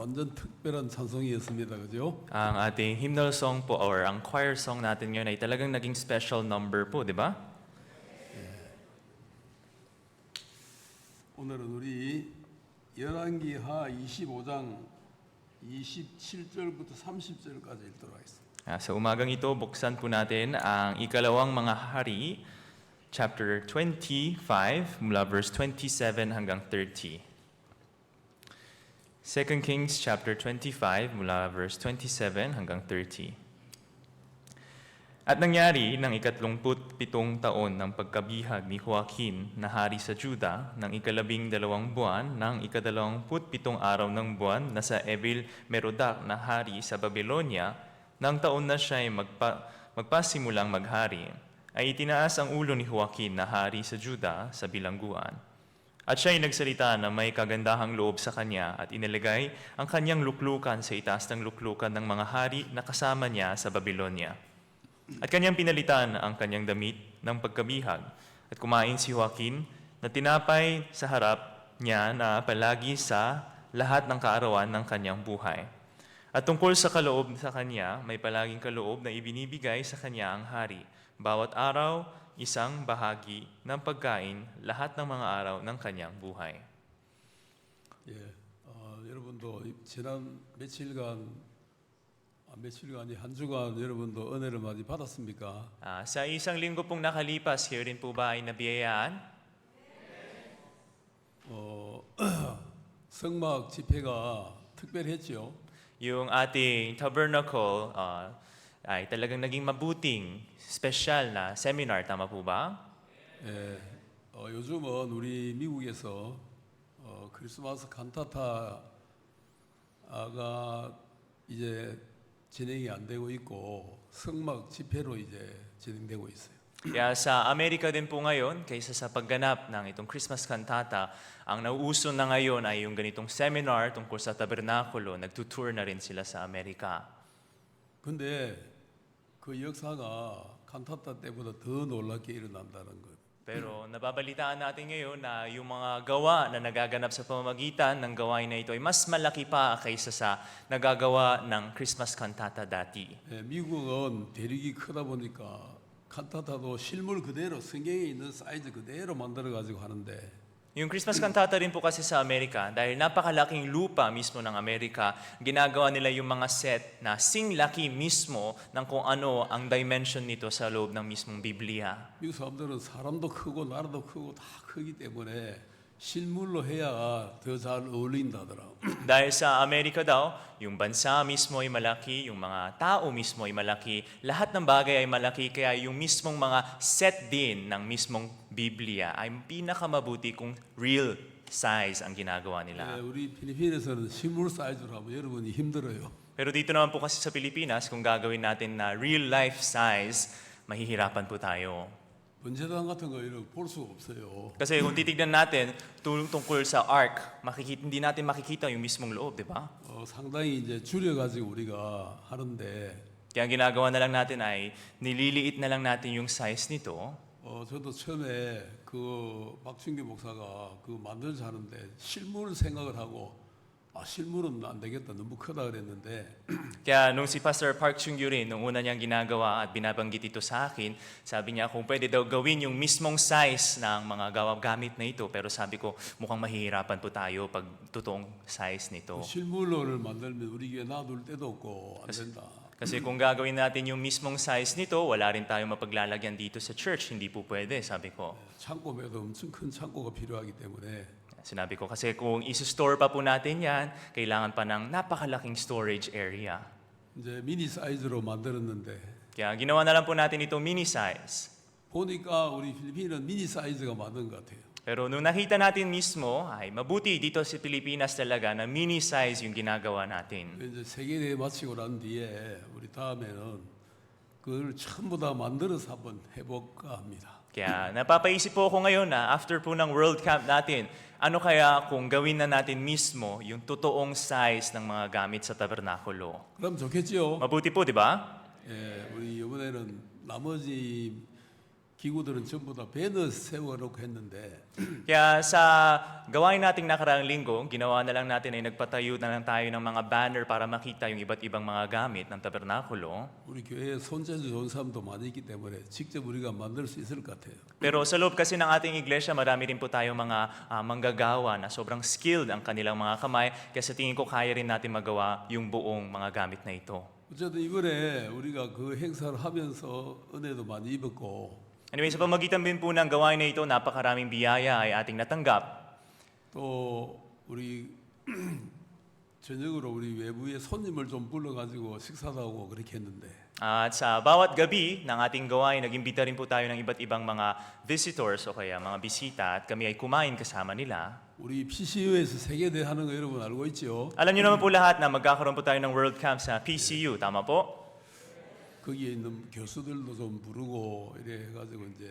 완전 특별한 찬송이었습니다. 그죠? Ang ating hymnal song po or ang choir song natin ngayon ay talagang naging special number po, di ba? 오늘은 우리 열왕기하 25장 27절부터 30절까지 읽도록 하겠습니다. Sa umagang ito, buksan po natin ang ikalawang mga hari, chapter 25, mula verse 27 hanggang 30. 2 Kings chapter 25, mula verse 27 hanggang 30. At nangyari ng 37 taon ng pagkabihag ni Joaquin na hari sa Juda ng 12 buwan ng 27 araw ng buwan na sa Evil Merodach na hari sa Babylonia, nang taon na siya ay magpasimulang maghari, ay itinaas ang ulo ni Joaquin na hari sa Juda sa bilangguan. At siya ay nagsalita na may kagandahang loob sa kanya at inilagay ang kanyang luklukan sa itaas ng luklukan ng mga hari na kasama niya sa Babylonia. At kanyang pinalitan ang kanyang damit ng pagkabihag. At kumain si Joaquin na tinapay sa harap niya na palagi sa lahat ng kaarawan ng kanyang buhay. At tungkol sa kaloob sa kanya, may palaging kaloob na ibinibigay sa kanya ang hari. Bawat araw, isang bahagi ng pagkain, lahat ng mga araw ng kanyang buhay. 여러분도 지난 며칠간이 한 주간 여러분도 은혜를 많이 받았습니까? Sa isang linggo pong nakalipas, kayo rin po ba ay nabiyayaan? 성막 집회가 특별했죠. Yung ating tabernacle ay talagang naging mabuting, special na seminar, tama po ba? 요즘은 우리 미국에서 크리스마스 칸타타가 이제 진행이 안 되고 있고 성막 집회로 이제 진행되고 있어요. Kaya sa Amerika din po ngayon, kaysa sa pagganap ng itong Christmas cantata, ang nauuso na ngayon ay yung ganitong seminar tungkol sa tabernakulo. Nagtutour na rin sila sa Amerika. 근데 그 역사가 칸타타 때보다 더 놀랍게 일어난다는 것. Pero nababalitaan natin ngayon na yung mga gawa na nagaganap sa pamamagitan ng gawain na ito ay mas malaki pa kaysa sa nagagawa ng Christmas cantata dati. 미국은 대륙이 크다 보니까 칸타타도 실물 그대로 성경에 있는 사이즈 그대로 만들어 가지고 하는데 Yung Christmas cantata rin po kasi sa Amerika, dahil napakalaking lupa mismo ng Amerika, ginagawa nila yung mga set na singlaki mismo ng kung ano ang dimension nito sa loob ng mismong Biblia. 미국 사람들은 사람도 크고 나라도 크고 다 크기 때문에 실물로 해야 더 잘 어울린다더라. Dahil sa Amerika daw, yung bansa mismo ay malaki, yung mga tao mismo ay malaki, lahat ng bagay ay malaki, kaya yung mismong mga set din ng mismong Biblia ay pinakamabuti kung real size ang ginagawa nila. 우리 필리핀에서는 실물 사이즈로 하면 여러분이 힘들어요. Pero dito naman po kasi sa Pilipinas, kung gagawin natin na real life size, mahihirapan po tayo. 번제단 같은 거 이런 볼 수가 없어요. Kasi kung titignan natin tungkol sa ark, hindi natin makikita yung mismong loob, di ba? 상당히 이제 줄여가지고 우리가 하는데 Kaya ang ginagawa na lang natin ay nililiit na lang natin yung size nito. 저도 처음에 그 박춘규 목사가 그 만들자 하는데 실물 생각을 하고 실물은 안 되겠다 너무 크다 그랬는데 Kaya nung si Pastor Park Chung-gyu rin, nung una niyang ginagawa at binabanggit ito sa akin, sabi niya kung pwede daw gawin yung mismong size ng mga gamit na ito. Pero sabi ko, mukhang mahihirapan po tayo pag totoong size nito. 실물로를 만들면 우리 교회 놔둘 데도 없고 안 된다. Kasi kung gagawin natin yung mismong size nito, wala rin tayong mapaglalagyan dito sa church. Hindi po pwede, sabi ko. 창고에도 엄청 큰 창고가 필요하기 때문에 Sinabi ko, kasi kung isi-store pa po natin yan, kailangan pa ng napakalaking storage area. 이제 미니 사이즈로 만들었는데 Kaya ginawa na lang po natin itong mini size. 보니까 우리 필리핀은 미니 사이즈가 맞는 것 같아요. Pero nung nakita natin mismo, ay mabuti dito sa Pilipinas talaga na mini size yung ginagawa natin. 이제 세계대회 마치고 난 뒤에 우리 다음에는 그걸 전부 다 만들어서 한번 해볼까 합니다. Kaya napapaisip po ako ngayon na after po ng World Camp natin, ano kaya kung gawin na natin mismo yung totoong size ng mga gamit sa tabernakulo? 그럼 좋겠지요. Mabuti po, di ba? 우리 이번에는 나머지 기구들은 전부 다 배너 세워놓고 했는데 Kaya sa gawain nating nakaraang linggo, ginawa na lang natin ay nagpatayo na lang tayo ng mga banner para makita yung iba't ibang mga gamit ng tabernakulo. 우리 교회에 손재주 좋은 사람도 많이 있기 때문에 직접 우리가 만들 수 있을 것 같아요. Pero sa loob kasi ng ating iglesia, marami rin po tayong mga manggagawa na sobrang skilled ang kanilang mga kamay. Kaya sa tingin ko, kaya rin natin magawa yung buong mga gamit na ito. 어쨌든 이번에 우리가 그 행사를 하면서 은혜도 많이 입었고 Anyway, sa pamagitan din po ng gawain na ito, napakaraming biyaya ay ating natanggap. 또 우리 저녁으로 우리 외부에 손님을 좀 불러가지고 식사도 하고 그렇게 했는데 At sa bawat gabi ng ating gawain, nag-imbita rin po tayo ng iba't ibang mga visitors o kaya mga bisita at kami ay kumain kasama nila. 우리 PCU에서 세계대 하는 거 여러분 알고 있죠? Alam niyo naman po lahat na magkakaroon po tayo ng World Camp sa PCU, tama po? 거기에 있는 교수들도 좀 부르고 이래 해가지고 이제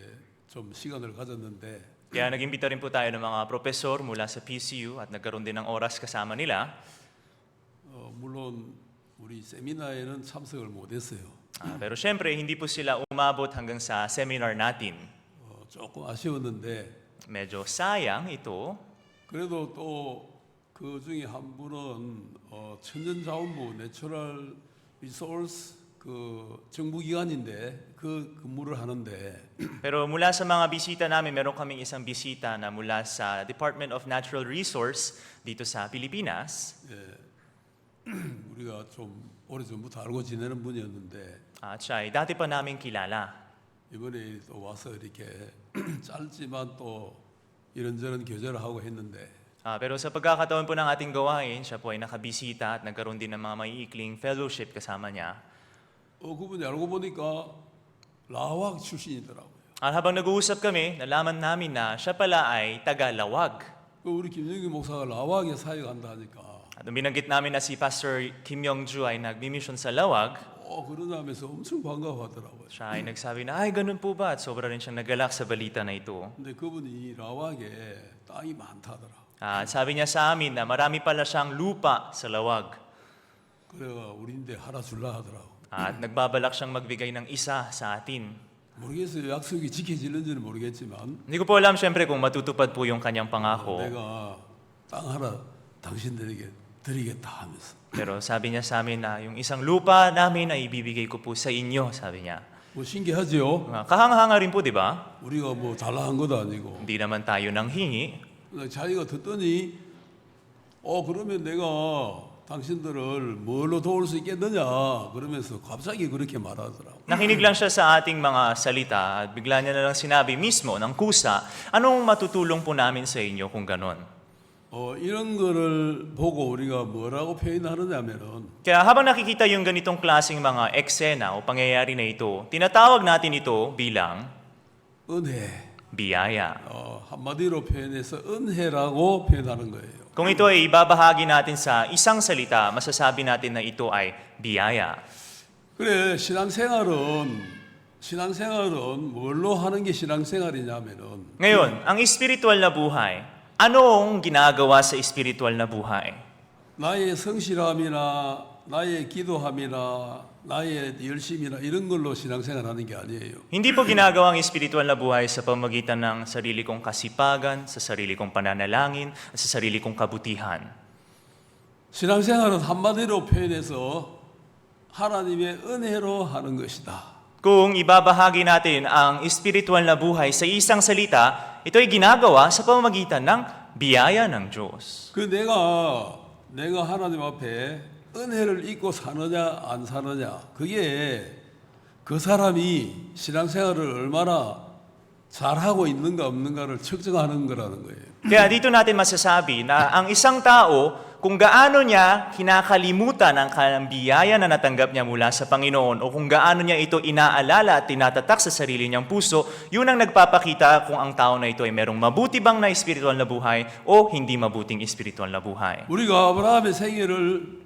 좀 시간을 가졌는데 Kaya nag-imbita rin po tayo ng mga profesor mula sa PCU at nagkaroon din ng oras kasama nila. 물론 우리 세미나에는 참석을 못했어요. Pero syempre, hindi po sila umabot hanggang sa seminar natin. 조금 아쉬웠는데 Medyo sayang ito. 그래도 또 그 중에 한 분은 천연자원부 내추럴 리소스 그 정부기관인데 그 근무를 하는데 Pero mula sa mga bisita namin, meron kaming isang bisita na mula sa Department of Natural Resource dito sa Pilipinas. 우리가 좀 오래전부터 알고 지내는 분이었는데 At siya ay dati pa namin kilala. 이번에 또 와서 이렇게 짧지만 또 이런저런 교제를 하고 했는데 Pero sa pagkakataon po ng ating gawain, siya po ay nakabisita at nagkaroon din ng mga maiikling fellowship kasama niya. 그분이 알고 보니까 라왁 출신이더라고요. At habang nag-uusap kami, nalaman namin na siya pala ay taga-Lawag. 우리 김영기 목사가 라왁에 사역한다 하니까 At nung binanggit namin na si Pastor Kim Yong-ju ay nagmi-mission sa Lawag, 그러자면서 엄청 반가워하더라고요. siya ay nagsabi na, ay ganun po ba? At sobra rin siyang nagalak sa balita na ito. 근데 그분이 라왁에 땅이 많다더라. At sabi niya sa amin na marami pala siyang lupa sa Lawag. 그래가 우리인데 하나 줄라 하더라고. At nagbabalak siyang magbigay ng isa sa atin. 모르겠어요. 약속이 지켜질는지는 모르겠지만 Hindi ko po alam siyempre kung matutupad po yung kanyang pangako. 내가 땅 하나 당신들에게 드리겠다 하면서 Pero sabi niya sa amin na yung isang lupa namin ay ibibigay ko po sa inyo, sabi niya. 뭐 신기하죠? Kahanga-hanga rin po, di ba? 우리가 뭐 달라 한 것도 아니고 Hindi naman tayo nang hingi. 자기가 듣더니 그러면 내가 당신들을 뭘로 도울 수 있겠느냐 그러면서 갑자기 그렇게 말하더라고. Nakinig lang siya sa ating mga salita at bigla niya na lang sinabi mismo ng kusa, anong matutulong po namin sa inyo kung ganon? 이런 거를 보고 우리가 뭐라고 표현하느냐면은 Kaya habang nakikita yung ganitong klaseng mga eksena o pangyayari na ito, tinatawag natin ito bilang 은혜. biyaya. 한마디로 표현해서 은혜라고 표현하는 거예요. Kung ito ay ibabahagi natin sa isang salita, masasabi natin na ito ay biyaya. 그래 신앙생활은 뭘로 하는 게 신앙생활이냐면은 Ngayon, ang espiritual na buhay, anong ginagawa sa espiritual na buhay? 나의 성실함이나 나의 기도함이나 나의 열심이나 이런 걸로 신앙생활하는 게 아니에요. Hindi po ginagawa ang espiritual na buhay sa pamamagitan ng sarili kong kasipagan, sa sarili kong pananalangin, at sa sarili kong kabutihan. 신앙생활은 한마디로 표현해서 하나님의 은혜로 하는 것이다. Kung ibabahagi natin ang espiritual na buhay sa isang salita, ito ay ginagawa sa pamamagitan ng biyaya ng Diyos. 내가 하나님 앞에 은혜를 잊고 사느냐 안 사느냐 그게 그 사람이 신앙생활을 얼마나 잘하고 있는가 없는가를 측정하는 거라는 거예요. Kaya dito natin masasabi na ang isang tao, kung gaano niya kinakalimutan ang kanyang biyaya na natanggap niya mula sa Panginoon o kung gaano niya ito inaalala at tinatatak sa sarili niyang puso, yun ang nagpapakita kung ang tao na ito ay merong mabuti bang na espiritual na buhay o hindi mabuting espiritual na buhay. 우리가 아브라함의 생애를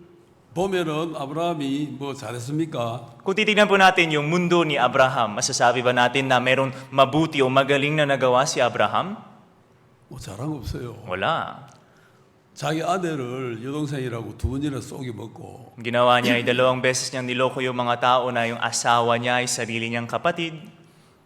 보면은 아브라함이 뭐 잘했습니까? Kung titignan po natin yung mundo ni Abraham, masasabi ba natin na merong mabuti o magaling na nagawa si Abraham? 뭐 잘한 거 없어요. Wala. 자기 아내를 여동생이라고 두 번이나 쏘기 먹고 Ginawa niya ay 2 beses niyang niloko yung mga tao na yung asawa niya ay sarili niyang kapatid.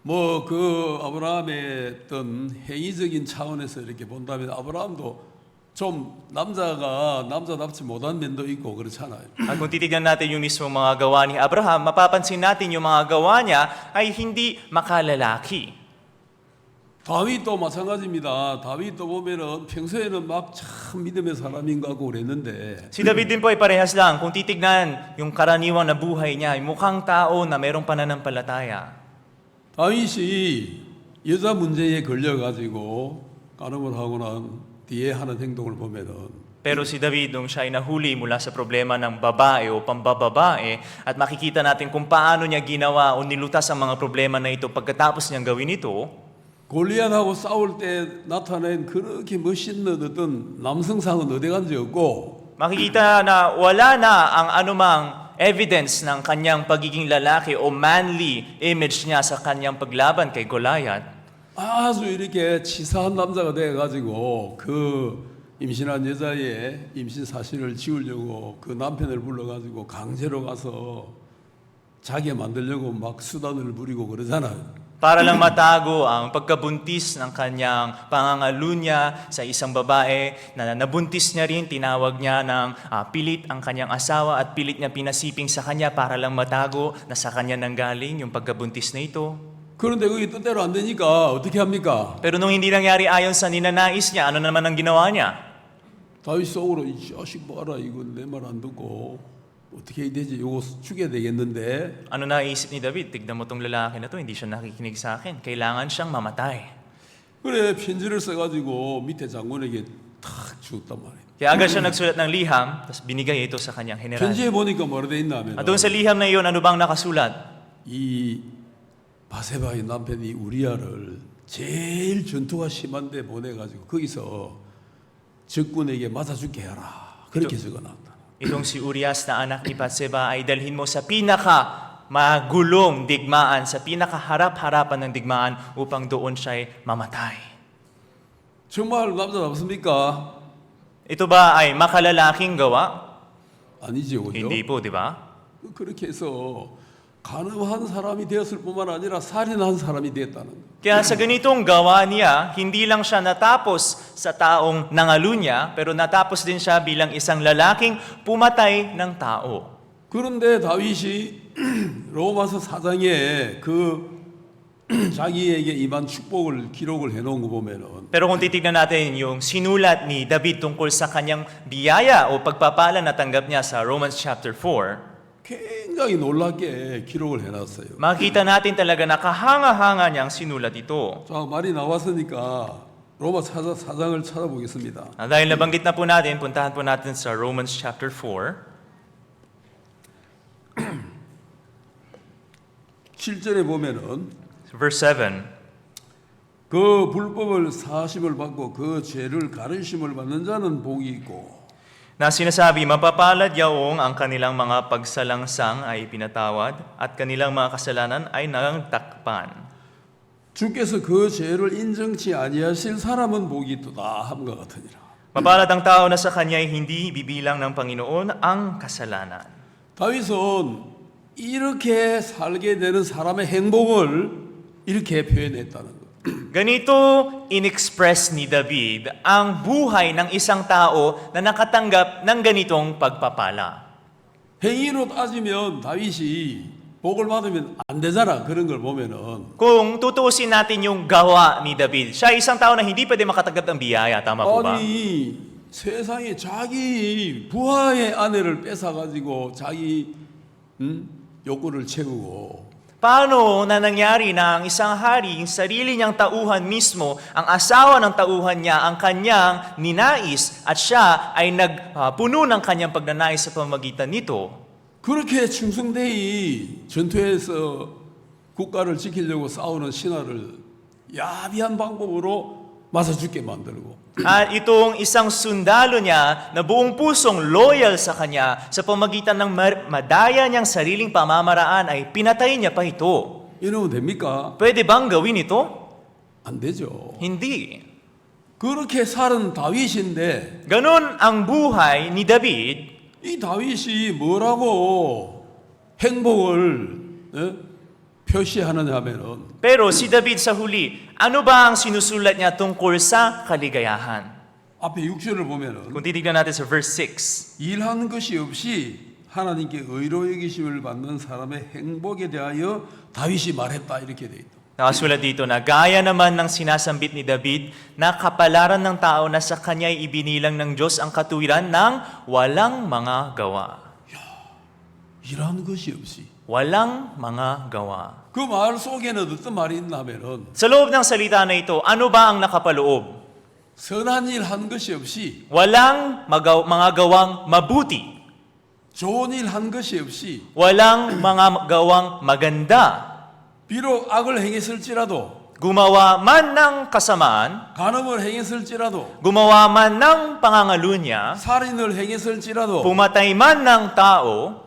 뭐 그 아브라함의 어떤 행위적인 차원에서 이렇게 본다면 아브라함도 좀 남자답지 못한 면도 있고 그렇잖아요. At kung titignan natin yung mismo mga gawa ni Abraham, mapapansin natin yung mga gawa niya ay hindi makalalaki. 다윗도 마찬가지입니다. 다윗도 보면은 평소에는 막 참 믿음의 사람인 것 같고 그랬는데 Si David din po ay parehas lang. Kung titignan yung karaniwang na buhay niya, ay mukhang tao na mayroong pananampalataya. 다윗이 여자 문제에 걸려가지고 간음을 하고 난 뒤에 하는 행동을 보면은 Pero si David, nung siya ay nahuli mula sa problema ng babae o pambababae, at makikita natin kung paano niya ginawa o nilutas ang mga problema na ito pagkatapos niyang gawin ito, 골리앗하고 싸울 때 나타낸 그렇게 멋있는 어떤 남성상은 어디 간지 없고 makikita na wala na ang anumang evidence ng kanyang pagiging lalaki o manly image niya sa kanyang paglaban kay Goliath. 아주 이렇게 치사한 남자가 돼가지고 그 임신한 여자의 임신 사실을 지우려고 그 남편을 불러가지고 강제로 가서 자기 만들려고 막 수단을 부리고 그러잖아요. Para lang matago ang pagkabuntis ng kanyang pangangalunya sa isang babae na nabuntis niya rin, tinawag niya ng pilit ang kanyang asawa at pilit niya pinasiping sa kanya para lang matago na sa kanya nanggaling yung pagkabuntis na ito. 그런데 그게 뜻대로 안 되니까 어떻게 합니까? Pero nung hindi nangyari ayon sa ninanais niya, ano naman ang ginawa niya? 다윗 속으로 이 자식 봐라 이거 내 말 안 듣고 어떻게 해야 되지? 이거 죽여야 되겠는데 Ano naisip ni David? Tignan mo tong lalaki na to, hindi siya nakikinig sa akin. Kailangan siyang mamatay. 그래 편지를 써가지고 밑에 장군에게 탁 주었단 말이에요. Kaya agad siya nagsulat ng liham, tapos binigay ito sa kanyang general. 편지에 보니까 뭐라 돼 있냐면 At doon sa liham na iyon, ano bang nakasulat? 이 바세바의 남편이 우리아를 제일 전투가 심한데 보내가지고 거기서 적군에게 맞아 죽게 해라 그렇게 적어놨다. Itong si Urias na anak ni Batseba ay dalhin mo sa pinaka magulong digmaan, sa pinakaharap-harapan ng digmaan upang doon siya'y mamatay. 정말 남자답습니까? Ito ba ay makalalaking gawa? 아니죠, 그죠? Hindi po, di ba? 그렇게 해서 가늠한 사람이 되었을 뿐만 아니라 살인한 사람이 되었다는 거. Kaya sa ganitong gawa niya, hindi lang siya natapos sa taong nangalunya, pero natapos din siya bilang isang lalaking pumatay ng tao. 그런데 다윗이 로마서 4장에 그 자기에게 임한 축복을 기록을 해놓은 거 보면은 Pero kung titignan natin yung sinulat ni David tungkol sa kanyang biyaya o pagpapala na tanggap niya sa Romans chapter 4, 굉장히 놀랍게 기록을 해놨어요. makita natin talaga na kahanga-hanga niyang sinulat ito. 자, 말이 나왔으니까 로마 4장을 찾아보겠습니다. Dahil nabanggit na po natin, puntahan po natin sa Romans chapter 4. 7절에 보면은 Verse 7. 그 불법을 사심을 받고 그 죄를 가르심을 받는 자는 복이 있고 Na sinasabi, mapapalad yaong ang kanilang mga pagsalangsang ay pinatawad at kanilang mga kasalanan ay nangtakpan. 주께서 그 죄를 인정치 아니하실 사람은 복이 있도다 함과 같으니라. Mapalad ang tao na sa kanya ay hindi bibilang ng Panginoon ang kasalanan. 다윗은 이렇게 살게 되는 사람의 행복을 이렇게 표현했다는 것. Ganito inexpress ni David ang buhay ng isang tao na nakatanggap ng ganitong pagpapala. 행위로 따지면 다윗이 복을 받으면 안 되잖아. 그런 걸 보면은. Kung tutuusin natin yung gawa ni David, siya ay isang tao na hindi pwede makatanggap ng biyaya, tama po ba? 아니 세상에 자기 부하의 아내를 뺏어가지고 자기 욕구를 채우고 Paano na nangyari na ang isang hari, yung sarili niyang tauhan mismo, ang asawa ng tauhan niya, ang kanyang ninais, at siya ay nagpuno ng kanyang pagnanais sa pamamagitan nito? 그렇게 충성되이 전투에서 국가를 지키려고 싸우는 신하를 야비한 방법으로 맞아 죽게 만들고 At itong isang sundalo niya na buong pusong loyal sa kanya sa pamagitan ng madaya niyang sariling pamamaraan ay pinatay niya pa ito. 이러면 됩니까? Pwede bang gawin ito? 안 되죠. Hindi. 그렇게 살은 다윗인데 Ganon ang buhay ni David. 이 다윗이 뭐라고 행복을 표시하느냐 하면은 Pero si David sa huli, ano ba ang sinusulat niya tungkol sa kaligayahan? 앞에 6절을 보면은 Kung titignan natin sa verse 6, 일한 것이 없이 하나님께 의로 여기심을 받는 사람의 행복에 대하여 다윗이 말했다 이렇게 돼 있다. nakasulat dito na gaya naman ng sinasambit ni David na kapalaran ng tao na sa kanya'y ibinilang ng Diyos ang katuwiran ng walang mga gawa. 일한 것이 없이 Walang mga gawa. 그 말 속에는 어떤 말이 있나 하면은 Sa loob ng salita na ito, ano ba ang nakapaloob? 선한 일 한 것이 없이 Walang mga gawang mabuti. 좋은 일 한 것이 없이 Walang mga gawang maganda. 비록 악을 행했을지라도 Gumawa man ng kasamaan, 간음을 행했을지라도 gumawa man ng pangangalunya, 살인을 행했을지라도 pumatay man ng tao,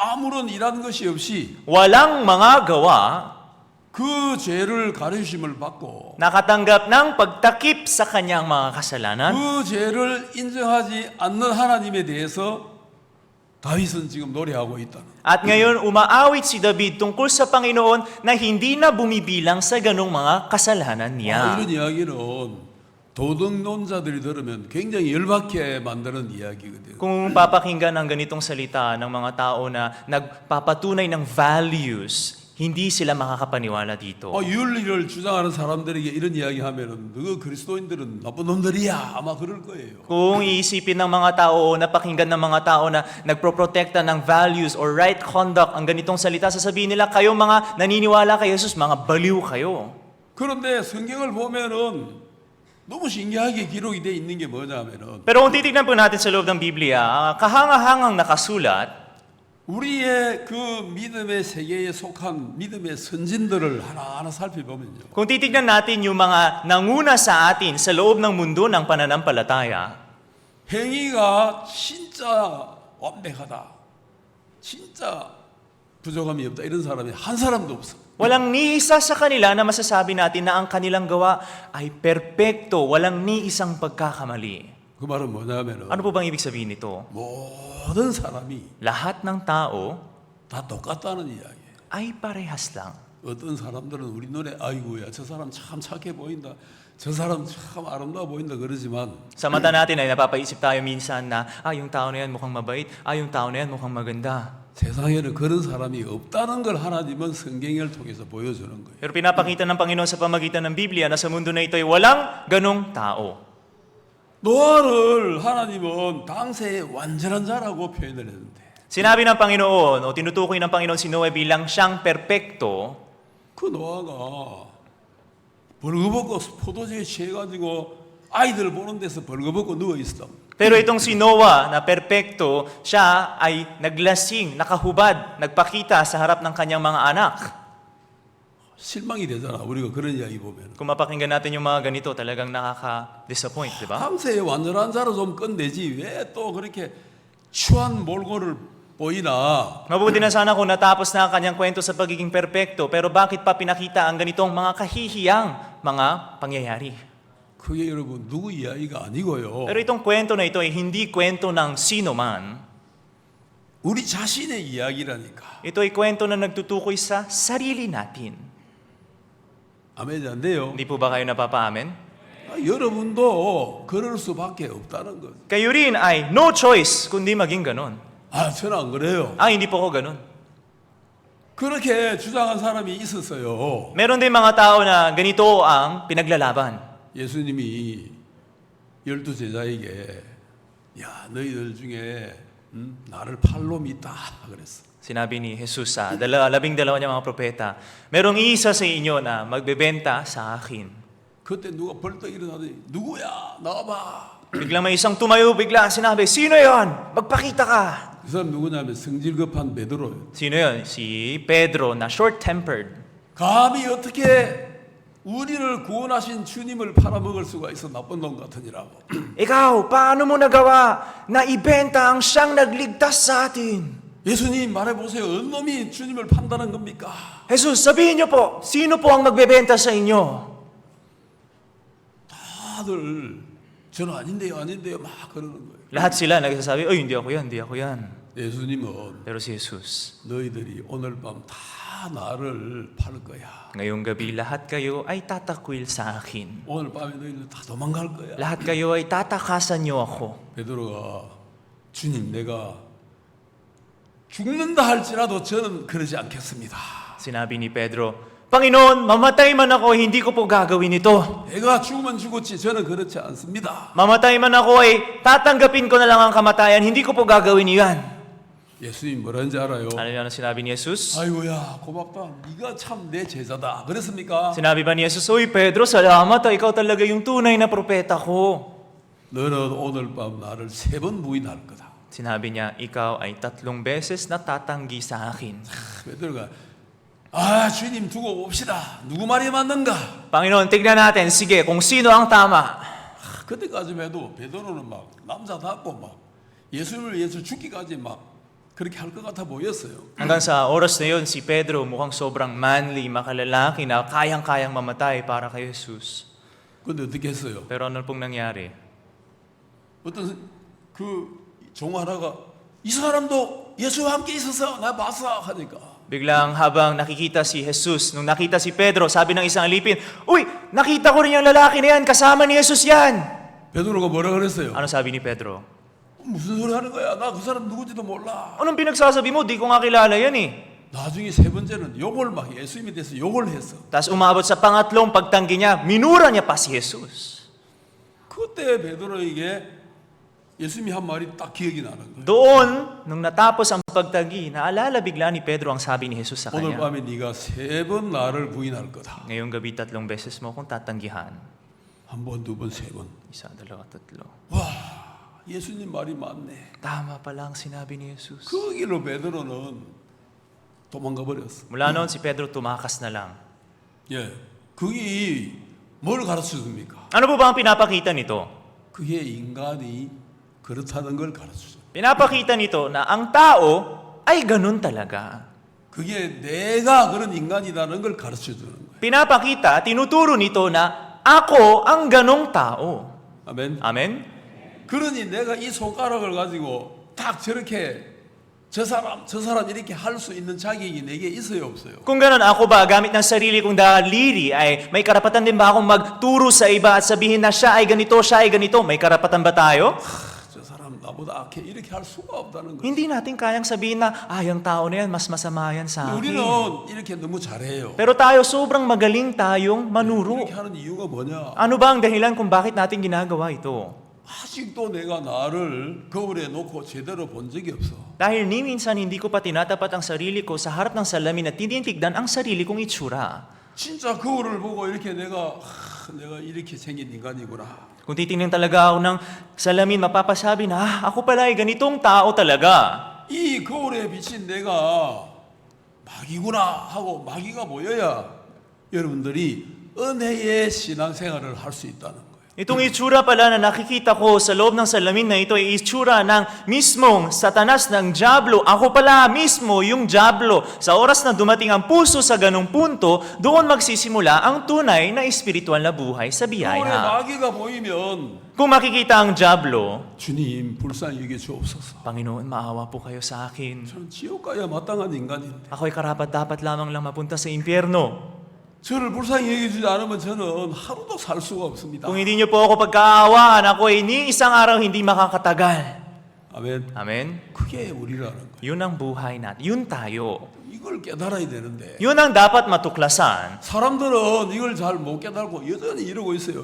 아무런 일한 것이 없이 walang mga gawa, 그 죄를 가르침을 받고 nakatanggap ng pagtakip sa kanyang mga kasalanan, 그 죄를 인정하지 않는 하나님에 대해서 다윗은 지금 노래하고 있다는. at ngayon umaawit si David tungkol sa Panginoon na hindi na bumibilang sa ganong mga kasalanan niya. 이런 이야기는 도덕론자들이 들으면 굉장히 열받게 만드는 이야기거든요. Kung papakinggan ang ganitong salita ng mga tao na nagpapatunay ng values, hindi sila makakapaniwala dito. 윤리를 주장하는 사람들에게 이런 이야기하면은 너 그리스도인들은 나쁜 놈들이야 아마 그럴 거예요. Kung iisipin ng mga tao o napakinggan ng mga tao na nagproprotekta ng values or right conduct ang ganitong salita, sasabihin nila, kayong mga naniniwala kay Jesus, mga baliw kayo. 그런데 성경을 보면은 너무 신기하게 기록이 돼 있는 게 뭐냐면은 Pero kung titignan po natin sa loob ng Biblia, kahangahangang nakasulat, 우리의 그 믿음의 세계에 속한 믿음의 선진들을 하나하나 살펴보면요. kung titignan natin yung mga nanguna sa atin sa loob ng mundo ng pananampalataya, 행위가 진짜 완벽하다. 진짜 부족함이 없다. 이런 사람이 한 사람도 없어. walang ni isa sa kanila na masasabi natin na ang kanilang gawa ay perpekto, walang ni isang pagkakamali. 그 말은 뭐냐면은 Ano po bang ibig sabihin nito? 모든 사람이 Lahat ng tao 다 똑같다는 이야기예요. ay parehas lang. 어떤 사람들은 우리 눈에 아이고야 저 사람 참 착해 보인다. 저 사람 참 아름다워 보인다 그러지만 Sa mata natin ay napapaisip tayo minsan na, yung tao na yan mukhang mabait, yung tao na yan mukhang maganda. 세상에는 그런 사람이 없다는 걸 하나님은 성경을 통해서 보여주는 거예요. Pero pinapakita ng Panginoon sa pamagitan ng Biblia na sa mundo na ito ay walang ganong tao. 노아를 하나님은 당세의 완전한 자라고 표현을 했는데 Sinabi ng Panginoon o tinutukoy ng Panginoon si Noe bilang siyang perpekto, 그 노아가 벌거벗고 포도주에 취해가지고 아이들 보는 데서 벌거벗고 누워 있어. pero itong si Noah na perpekto, siya ay naglasing, nakahubad, nagpakita sa harap ng kanyang mga anak. 실망이 되잖아. 우리가 그런 이야기 보면. Kung mapakinggan natin yung mga ganito, talagang nakaka-disappoint, di ba? 당세의 완전한 자로 좀 끝내지 왜 또 그렇게 추한 몰골을 보이나. Mabuti na sana kung natapos na ang kanyang kwento sa pagiging perpekto, pero bakit pa pinakita ang ganitong mga kahihiyang mga pangyayari? 그게 여러분 누구 이야기가 아니고요. Pero itong kwento na ito ay hindi kwento ng sino man. 우리 자신의 이야기라니까. Ito ay kwento na nagtutukoy sa sarili natin. 아멘이 안 돼요. Hindi po ba kayo napapaamen? 여러분도 그럴 수밖에 없다는 것. Kayo rin ay no choice kundi maging ganon. 저는 안 그래요. Hindi po ako ganon. 그렇게 주장한 사람이 있었어요. Meron din mga tao na ganito ang pinaglalaban. 예수님이 12 제자에게 야 너희들 중에 나를 팔로 믿다 그랬어. Sinabi ni Jesus sa 12 niya mga propeta, merong isa sa inyo na magbebenta sa akin. 그때 누가 벌떡 일어나더니 누구야 나와봐. Biglang may isang tumayo, bigla sinabi, sino yon? Magpakita ka! 그 사람 누구냐면 성질 급한 베드로예요. Sino yon? Si Pedro na short-tempered. 감히 어떻게 우리를 구원하신 주님을 팔아먹을 수가 있어 나쁜 놈 같으니라고. Ikaw, paano mo nagawa na ibenta ang siyang nagligtas sa atin? 예수님 말해보세요. 어느 놈이 주님을 판다는 겁니까? Jesus, sabihin niyo po, sino po ang magbebenta sa inyo? 다들 저는 아닌데요 막 그러는 거예요. Lahat sila nagsasabi, hindi ako yan, hindi ako yan. 예수님은 Pero si Jesus, 너희들이 오늘 밤 다 다 나를 팔 거야. Ngayong gabi, lahat kayo ay tatakwil sa akin. 오늘 밤에 너희들 다 도망갈 거야. Lahat kayo ay tatakasan niyo ako. 베드로가 주님 내가 죽는다 할지라도 저는 그러지 않겠습니다. Sinabi ni Pedro, Panginoon, mamatay man ako, hindi ko po gagawin ito. 내가 죽으면 죽었지 저는 그렇지 않습니다. Mamatay man ako ay tatanggapin ko na lang ang kamatayan, hindi ko po gagawin iyan. 예수님 뭐라는지 알아요? Ano yun ang sinabi ni Jesus? 아이고야 고맙다. 네가 참 내 제자다. 그랬습니까? Sinabi ba ni Jesus, Uy Pedro, salamat, ikaw talaga yung tunay na propeta ko. 너는 오늘 밤 나를 3번 부인할 거다. Sinabi niya, ikaw ay 3 beses na tatanggi sa akin. 베드로가 주님 두고 봅시다. 누구 말이 맞는가? Panginoon, tignan natin, sige, kung sino ang tama. 그때까지만 해도 베드로는 막 남자답고 막 예수님을 위해서 죽기까지 막 그렇게 할 것 같아 보였어요. Hanggang sa oras na yun, si Pedro mukhang sobrang manly, makalalaki na kayang-kayang mamatay para kay Jesus. 근데 어떻게 했어요? Pero ano pong nangyari? 어떤 그 종 하나가 이 사람도 예수와 함께 있어서 나 봤어 하니까 Biglang habang nakikita si Jesus, nung nakita si Pedro, sabi ng isang alipin, Uy, nakita ko rin yung lalaki na yan, kasama ni Jesus yan. 베드로가 뭐라 그랬어요? Ano sabi ni Pedro? 무슨 소리 하는 거야? 나 그 사람 누군지도 몰라. Anong pinagsasabi mo? Di ko nga kilala yan eh. 나중에 3번째는 욕을 막 예수님에 대해서 욕을 했어. Tapos umabot sa pangatlong pagtanggi niya, minura niya pa si Jesus. 그때 베드로에게 예수님이 한 말이 딱 기억이 나는 거예요. Doon, nung natapos ang pagtanggi, naalala bigla ni Pedro ang sabi ni Jesus sa 오늘 kanya. 밤에 네가 3번 나를 부인할 거다. Ngayong gabi 3 beses mo akong tatanggihan. 한 번, 두 번, 3번. 1, 2, 3. 와, 예수님 말이 맞네. Tama pala ang sinabi ni Jesus. 그 길로 베드로는 도망가 버렸어. Mula noon, si Pedro tumakas na lang. 예, 그게 뭘 가르쳐 줍니까? Ano po ba ang pinapakita nito? 그게 인간이 그렇다는 걸 가르쳐 줘. Pinapakita nito na ang tao ay ganun talaga. 그게 내가 그런 인간이라는 걸 가르쳐 주는 거예요. Pinapakita, tinuturo nito na ako ang ganong tao. 아멘. Amen? 그러니 내가 이 손가락을 가지고 딱 저렇게 저 사람 이렇게 할 수 있는 자격이 내게 있어요, 없어요? Kung ganun, ako ba gamit ng sarili kong daliri ay may karapatan din ba akong magturo sa iba at sabihin na siya ay ganito, siya ay ganito? May karapatan ba tayo? 저 사람 나보다 악해 이렇게 할 수가 없다는 거예요. Hindi natin kayang sabihin na, yung tao na yan, mas masama yan sa 우리는 akin. 이렇게 너무 잘해요. Pero tayo, sobrang magaling tayong manuro. 이렇게 하는 이유가 뭐냐? Ano ba ang dahilan kung bakit natin ginagawa ito? 아직도 내가 나를 거울에 놓고 제대로 본 적이 없어. Dahil ni minsan hindi ko pa tinatapat ang sarili ko sa harap ng salamin at tinitignan ang sarili kong itsura. 진짜 거울을 보고 이렇게 내가 이렇게 생긴 인간이구나. Kung titingnan talaga ako ng salamin, mapapasabi na, ako pala ay ganitong tao talaga. 이 거울에 비친 내가 마귀구나 하고 마귀가 보여야 여러분들이 은혜의 신앙생활을 할 수 있다는 거예요. Itong itsura pala na nakikita ko sa loob ng salamin na ito ay itsura ng mismong satanas ng Diablo. Ako pala mismo yung Diablo. Sa oras na dumating ang puso sa ganung punto, doon magsisimula ang tunay na espiritual na buhay sa 거울에 biyaya. 마귀가 보이면 Kung makikita ang Diablo, 주님 불쌍히 여겨 주옵소서. Panginoon, maawa po kayo sa akin. 저는 지옥 가야 마땅한 인간인데 Ako'y karapat-dapat lamang lang mapunta sa impyerno. 저를 불쌍히 여겨주지 않으면 저는 하루도 살 수가 없습니다. Kung hindi niyo po ako pagkaawaan, ako ay ni isang araw hindi makakatagal. 아멘. Amen? 그게 우리라는 거예요. Yun ang buhay natin. Yun tayo. 이걸 깨달아야 되는데 Yun ang dapat matuklasan. 사람들은 이걸 잘 못 깨달고 여전히 이러고 있어요.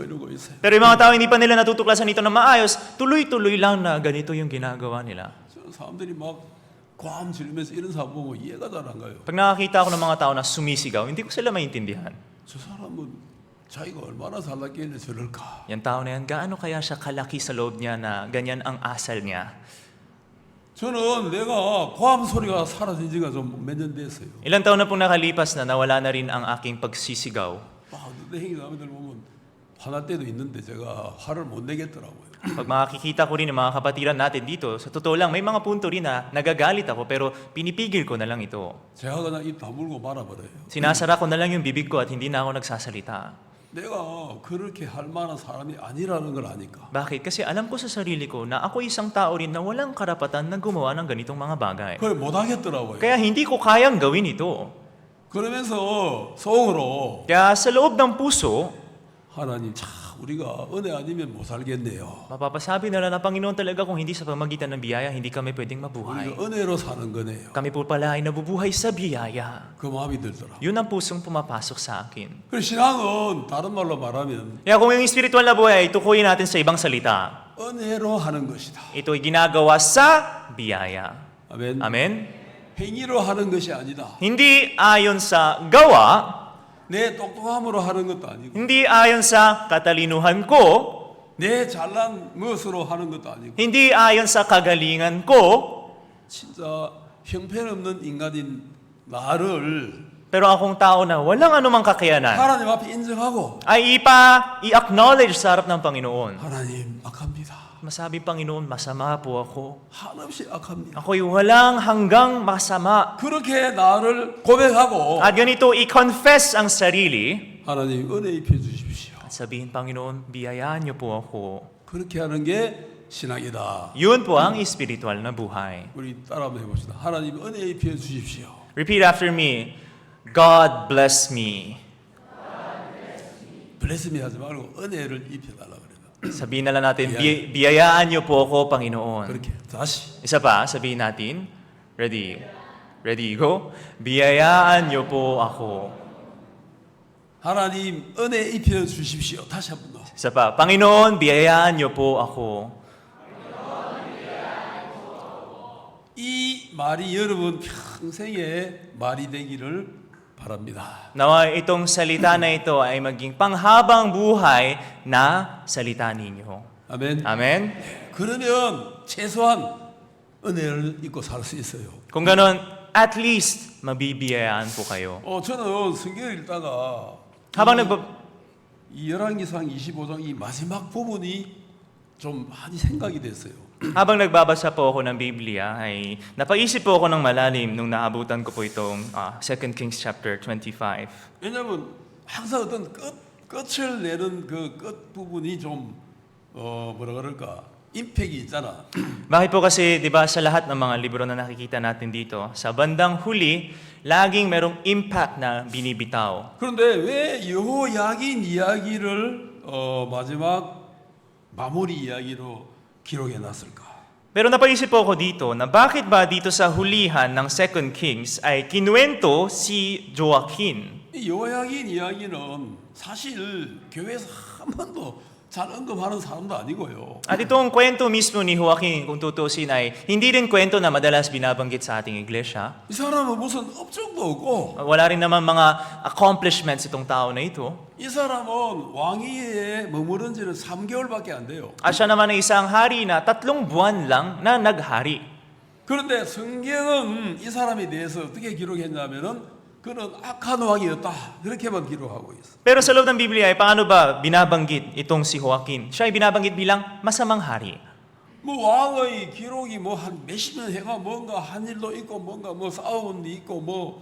Pero yung mga tao hindi pa nila natutuklasan ito na maayos, tuloy-tuloy lang na ganito yung ginagawa nila. 저는 사람들이 막 꽝 지르면서 이런 사람 보면 이해가 잘 안 가요. Pag nakakita ako ng mga tao na sumisigaw, hindi ko sila maintindihan. 저 사람은 자기가 얼마나 살랐길래 저럴까? Yan tao na yan, gaano kaya siya kalaki sa loob niya na ganyan ang asal niya? 저는 내가 고함 소리가 사라진 지가 좀 몇 년 됐어요. Ilang taon na pong nakalipas na nawala na rin ang aking pagsisigaw. 내 행위 남들 보면 화날 때도 있는데 제가 화를 못 내겠더라고요. Pag makikita ko rin ng mga kapatiran natin dito, sa totoo lang, may mga punto rin na nagagalit ako pero pinipigil ko na lang ito. 제가 그냥 입 다물고 말아버려요. Sinasara ko na lang yung bibig ko at hindi na ako nagsasalita. 내가 그렇게 할 만한 사람이 아니라는 걸 아니까. Bakit? Kasi alam ko sa sarili ko na ako isang tao rin na walang karapatan na gumawa ng ganitong mga bagay. 그걸 못 하겠더라고요. Kaya hindi ko kayang gawin ito. 그러면서 속으로 Kaya sa loob ng puso, 하나님 참 우리가 은혜 아니면 못 살겠네요. mapapasabi nila na Panginoon talaga kung hindi sa pamagitan ng biyaya, hindi kami pwedeng mabuhay. 우리가 은혜로 사는 거네요. Kami po pala ay nabubuhay sa biyaya. 그 마음이 들더라. Yun ang pusong pumapasok sa akin. 그 신앙은 다른 말로 말하면 Kaya kung yung spiritual na buhay, tukuyin natin sa ibang salita. 은혜로 하는 것이다. Ito ay ginagawa sa biyaya. 아멘. Amen? 행위로 하는 것이 아니다. Hindi ayon sa gawa, 내 똑똑함으로 하는 것도 아니고 hindi ayon sa katalinuhan ko, 내 잘난 무엇으로 하는 것도 아니고 hindi ayon sa kagalingan ko, 진짜 형편없는 인간인 나를 pero akong tao na walang anumang kakayanan, 하나님 앞에 인정하고 ay i-acknowledge sa harap ng Panginoon. 하나님 악합니다. Masabi, Panginoon, masama po ako. 한없이 악합니다. Ako'y walang hanggang masama. 그렇게 나를 고백하고 At ganito, i-confess ang sarili. 하나님 은혜 입혀 주십시오. At sabihin, Panginoon, biyayaan niyo po ako. 그렇게 하는 게 신앙이다. Yun po ang spiritual na buhay. 우리 따라 한번 해봅시다. 하나님 은혜 입혀 주십시오. Repeat after me. God bless me. 블레스미 하지 말고 은혜를 입혀달라 그래요. Sabihin na lang natin, biyayaan niyo po ako, Panginoon. 그렇게 다시 Isa pa, sabihin natin. Ready? Ready, go. Biyayaan niyo po ako. 하나님 은혜 입혀 주십시오. 다시 한 번 더. Isa pa, Panginoon, biyayaan niyo po ako. 이 말이 여러분 평생의 말이 되기를 바랍니다. Nawa itong salita na ito ay maging panghabang buhay na salita ninyo. 아멘. Amen? 그러면 최소한 은혜를 입고 살 수 있어요. Kung ganon, at least mabibiyayaan po kayo. 저는 성경을 읽다가 Habang 이 열왕기상 25장 이 마지막 부분이 좀 많이 생각이 됐어요. habang nagbabasa po ako ng Biblia, ay napaisip po ako ng malalim nung naabutan ko po itong 2 Kings chapter 25. 왜냐하면 항상 어떤 끝을 내는 그 끝 부분이 좀 뭐라 그럴까 임팩이 있잖아. Bakit po kasi, di ba, sa lahat ng mga libro na nakikita natin dito, sa bandang huli, laging merong impact na binibitaw. 그런데 왜 여호야긴 이야기를 마지막 마무리 이야기로 기록해 놨을까? Pero napaisip po ako dito na bakit ba dito sa hulihan ng 2 Kings ay kinuwento si Joaquin? 이 여호야긴 이야기는 사실 교회에서 한 번도 잘 언급하는 사람도 아니고요. At itong kwento mismo ni Joaquin, kung tutusin, ay hindi rin kwento na madalas binabanggit sa ating iglesia. 이 사람은 무슨 업적도 없고 Wala rin naman mga accomplishments itong tao na ito. 이 사람은 왕위에 머무른 지는 3개월밖에 안 돼요. At siya naman ay isang hari na 3 buwan lang na naghari. 그런데 성경은 이 사람에 대해서 어떻게 기록했냐면은 그는 악한 왕이었다. 그렇게만 기록하고 있어. Pero sa loob ng Biblia ay paano ba binabanggit itong si Joaquin? Siya ay binabanggit bilang masamang hari. 뭐 왕의 기록이 뭐 한 몇십 년 해가 뭔가 한 일도 있고 뭔가 뭐 싸움이 있고 뭐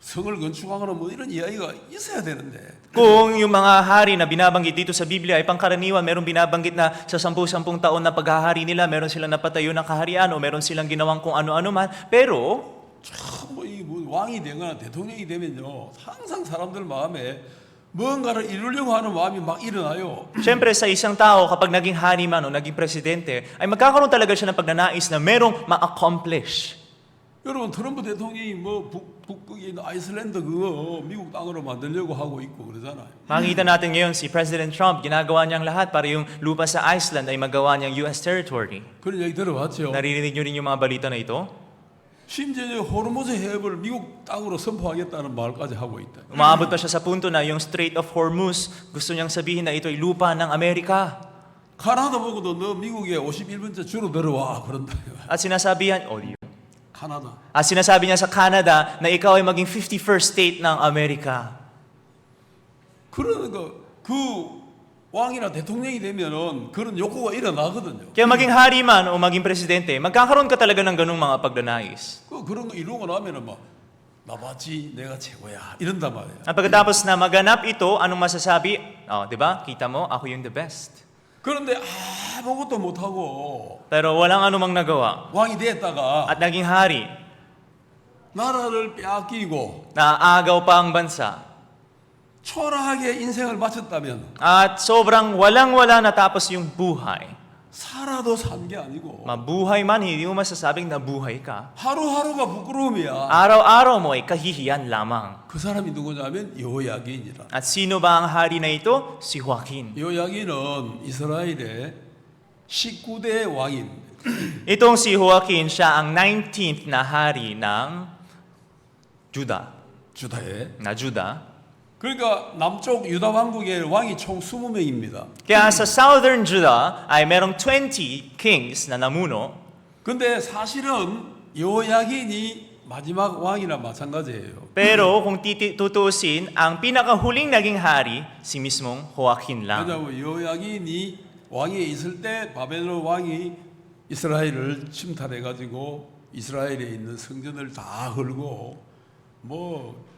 성을 건축하거나 뭐 이런 이야기가 있어야 되는데 Kung yung mga hari na binabanggit dito sa Biblia ay pangkaraniwan, merong binabanggit na sa 10-10 taon na paghahari nila, meron silang napatayo ng kaharian o meron silang ginawang kung ano-ano man. Pero 뭐 왕이 되거나 대통령이 되면요 항상 사람들 마음에 뭔가를 이루려고 하는 마음이 막 일어나요. Siyempre, sa isang tao, kapag naging hari man o naging presidente, ay magkakaroon talaga siya ng pagnanais na merong ma-accomplish. 여러분 트럼프 대통령이 뭐 북극에 있는 아이슬란드 그거 미국 땅으로 만들려고 하고 있고 그러잖아요. Makikita natin ngayon si President Trump, ginagawa niyang lahat para yung lupa sa Iceland ay magawa niyang US territory. 그런 얘기 들어봤죠. Naririnig niyo rin yung mga balita na ito? 심지어 호르무즈 해협을 미국 땅으로 선포하겠다는 말까지 하고 있다. Umaabot pa siya sa punto na yung Strait of Hormuz, gusto niyang sabihin na ito ay lupa ng Amerika. 카나다 보고도 너 미국에 51번째 주로 들어와 그런다. At sinasabihan, 카나다. At sinasabi niya sa Canada na ikaw ay maging 51st state ng Amerika. 그러니까 그 왕이나 대통령이 되면은 그런 욕구가 일어나거든요. Kaya maging hari man o maging presidente, magkakaroon ka talaga ng ganung mga pagnanais. 그런 거 이루고 나면은 막 나봤지 내가 최고야 이런단 말이에요. At pagkatapos na maganap ito, anong masasabi? Di ba? Kita mo, ako yung the best. 그런데 아무것도 못하고 Pero walang anumang nagawa. 왕이 됐다가 At naging hari. 나라를 빼앗기고 naagaw pa ang bansa, 초라하게 인생을 마쳤다면 at sobrang walang-wala natapos yung buhay. 살아도 산 게 아니고 Mabuhay man, hindi mo masasabing nabuhay ka. 하루하루가 부끄러움이야. Araw-araw mo ay kahihiyan lamang. 그 사람이 누구냐면 여호야긴이라. At sino ba ang hari na ito? Si Joaquin. 여호야긴은 이스라엘의 19대 왕입니다. Itong si Joaquin, siya ang 19th na hari ng Juda. 주다에. 그러니까 남쪽 유다 왕국의 왕이 총 20명입니다. Kaya sa Southern Judah ay merong 20 kings na namuno. 근데 사실은 여호야긴이 마지막 왕이나 마찬가지예요. Pero kung tutusin, ang pinakahuling naging hari, si mismong Joaquin lang. 왜냐하면 여호야긴이 왕위에 있을 때 바벨론 왕이 이스라엘을 침탈해가지고 이스라엘에 있는 성전을 다 헐고 뭐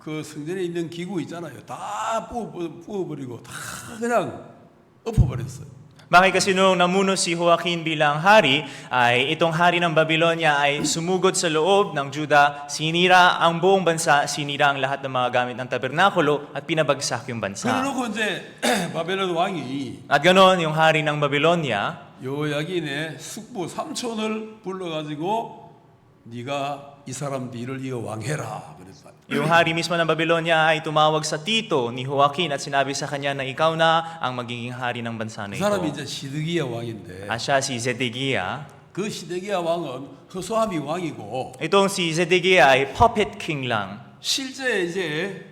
그 성전에 있는 기구 있잖아요. 다 부어버리고 다 그냥 엎어버렸어요. Bakit kasi nung namuno si Joaquin bilang hari, ay itong hari ng Babylonia ay sumugod sa loob ng Juda, sinira ang buong bansa, sinira ang lahat ng mga gamit ng tabernakulo at pinabagsak yung bansa. 그러놓고 이제 바벨론 왕이 At ganoon, yung hari ng Babylonia, 여호야긴의 숙부 삼촌을 불러가지고 네가 이 사람 뒤를 이어 왕해라 그랬어요. yung hari mismo ng Babylonia ay tumawag sa tito ni Joaquin at sinabi sa kanya na ikaw na ang magiging hari ng bansa na 그 사람이 ito. 이제 시드기야 왕인데 At siya si Zedekiah. 그 시드기야 왕은 허수아비 왕이고 Itong si Zedekiah ay puppet king lang. 실제 이제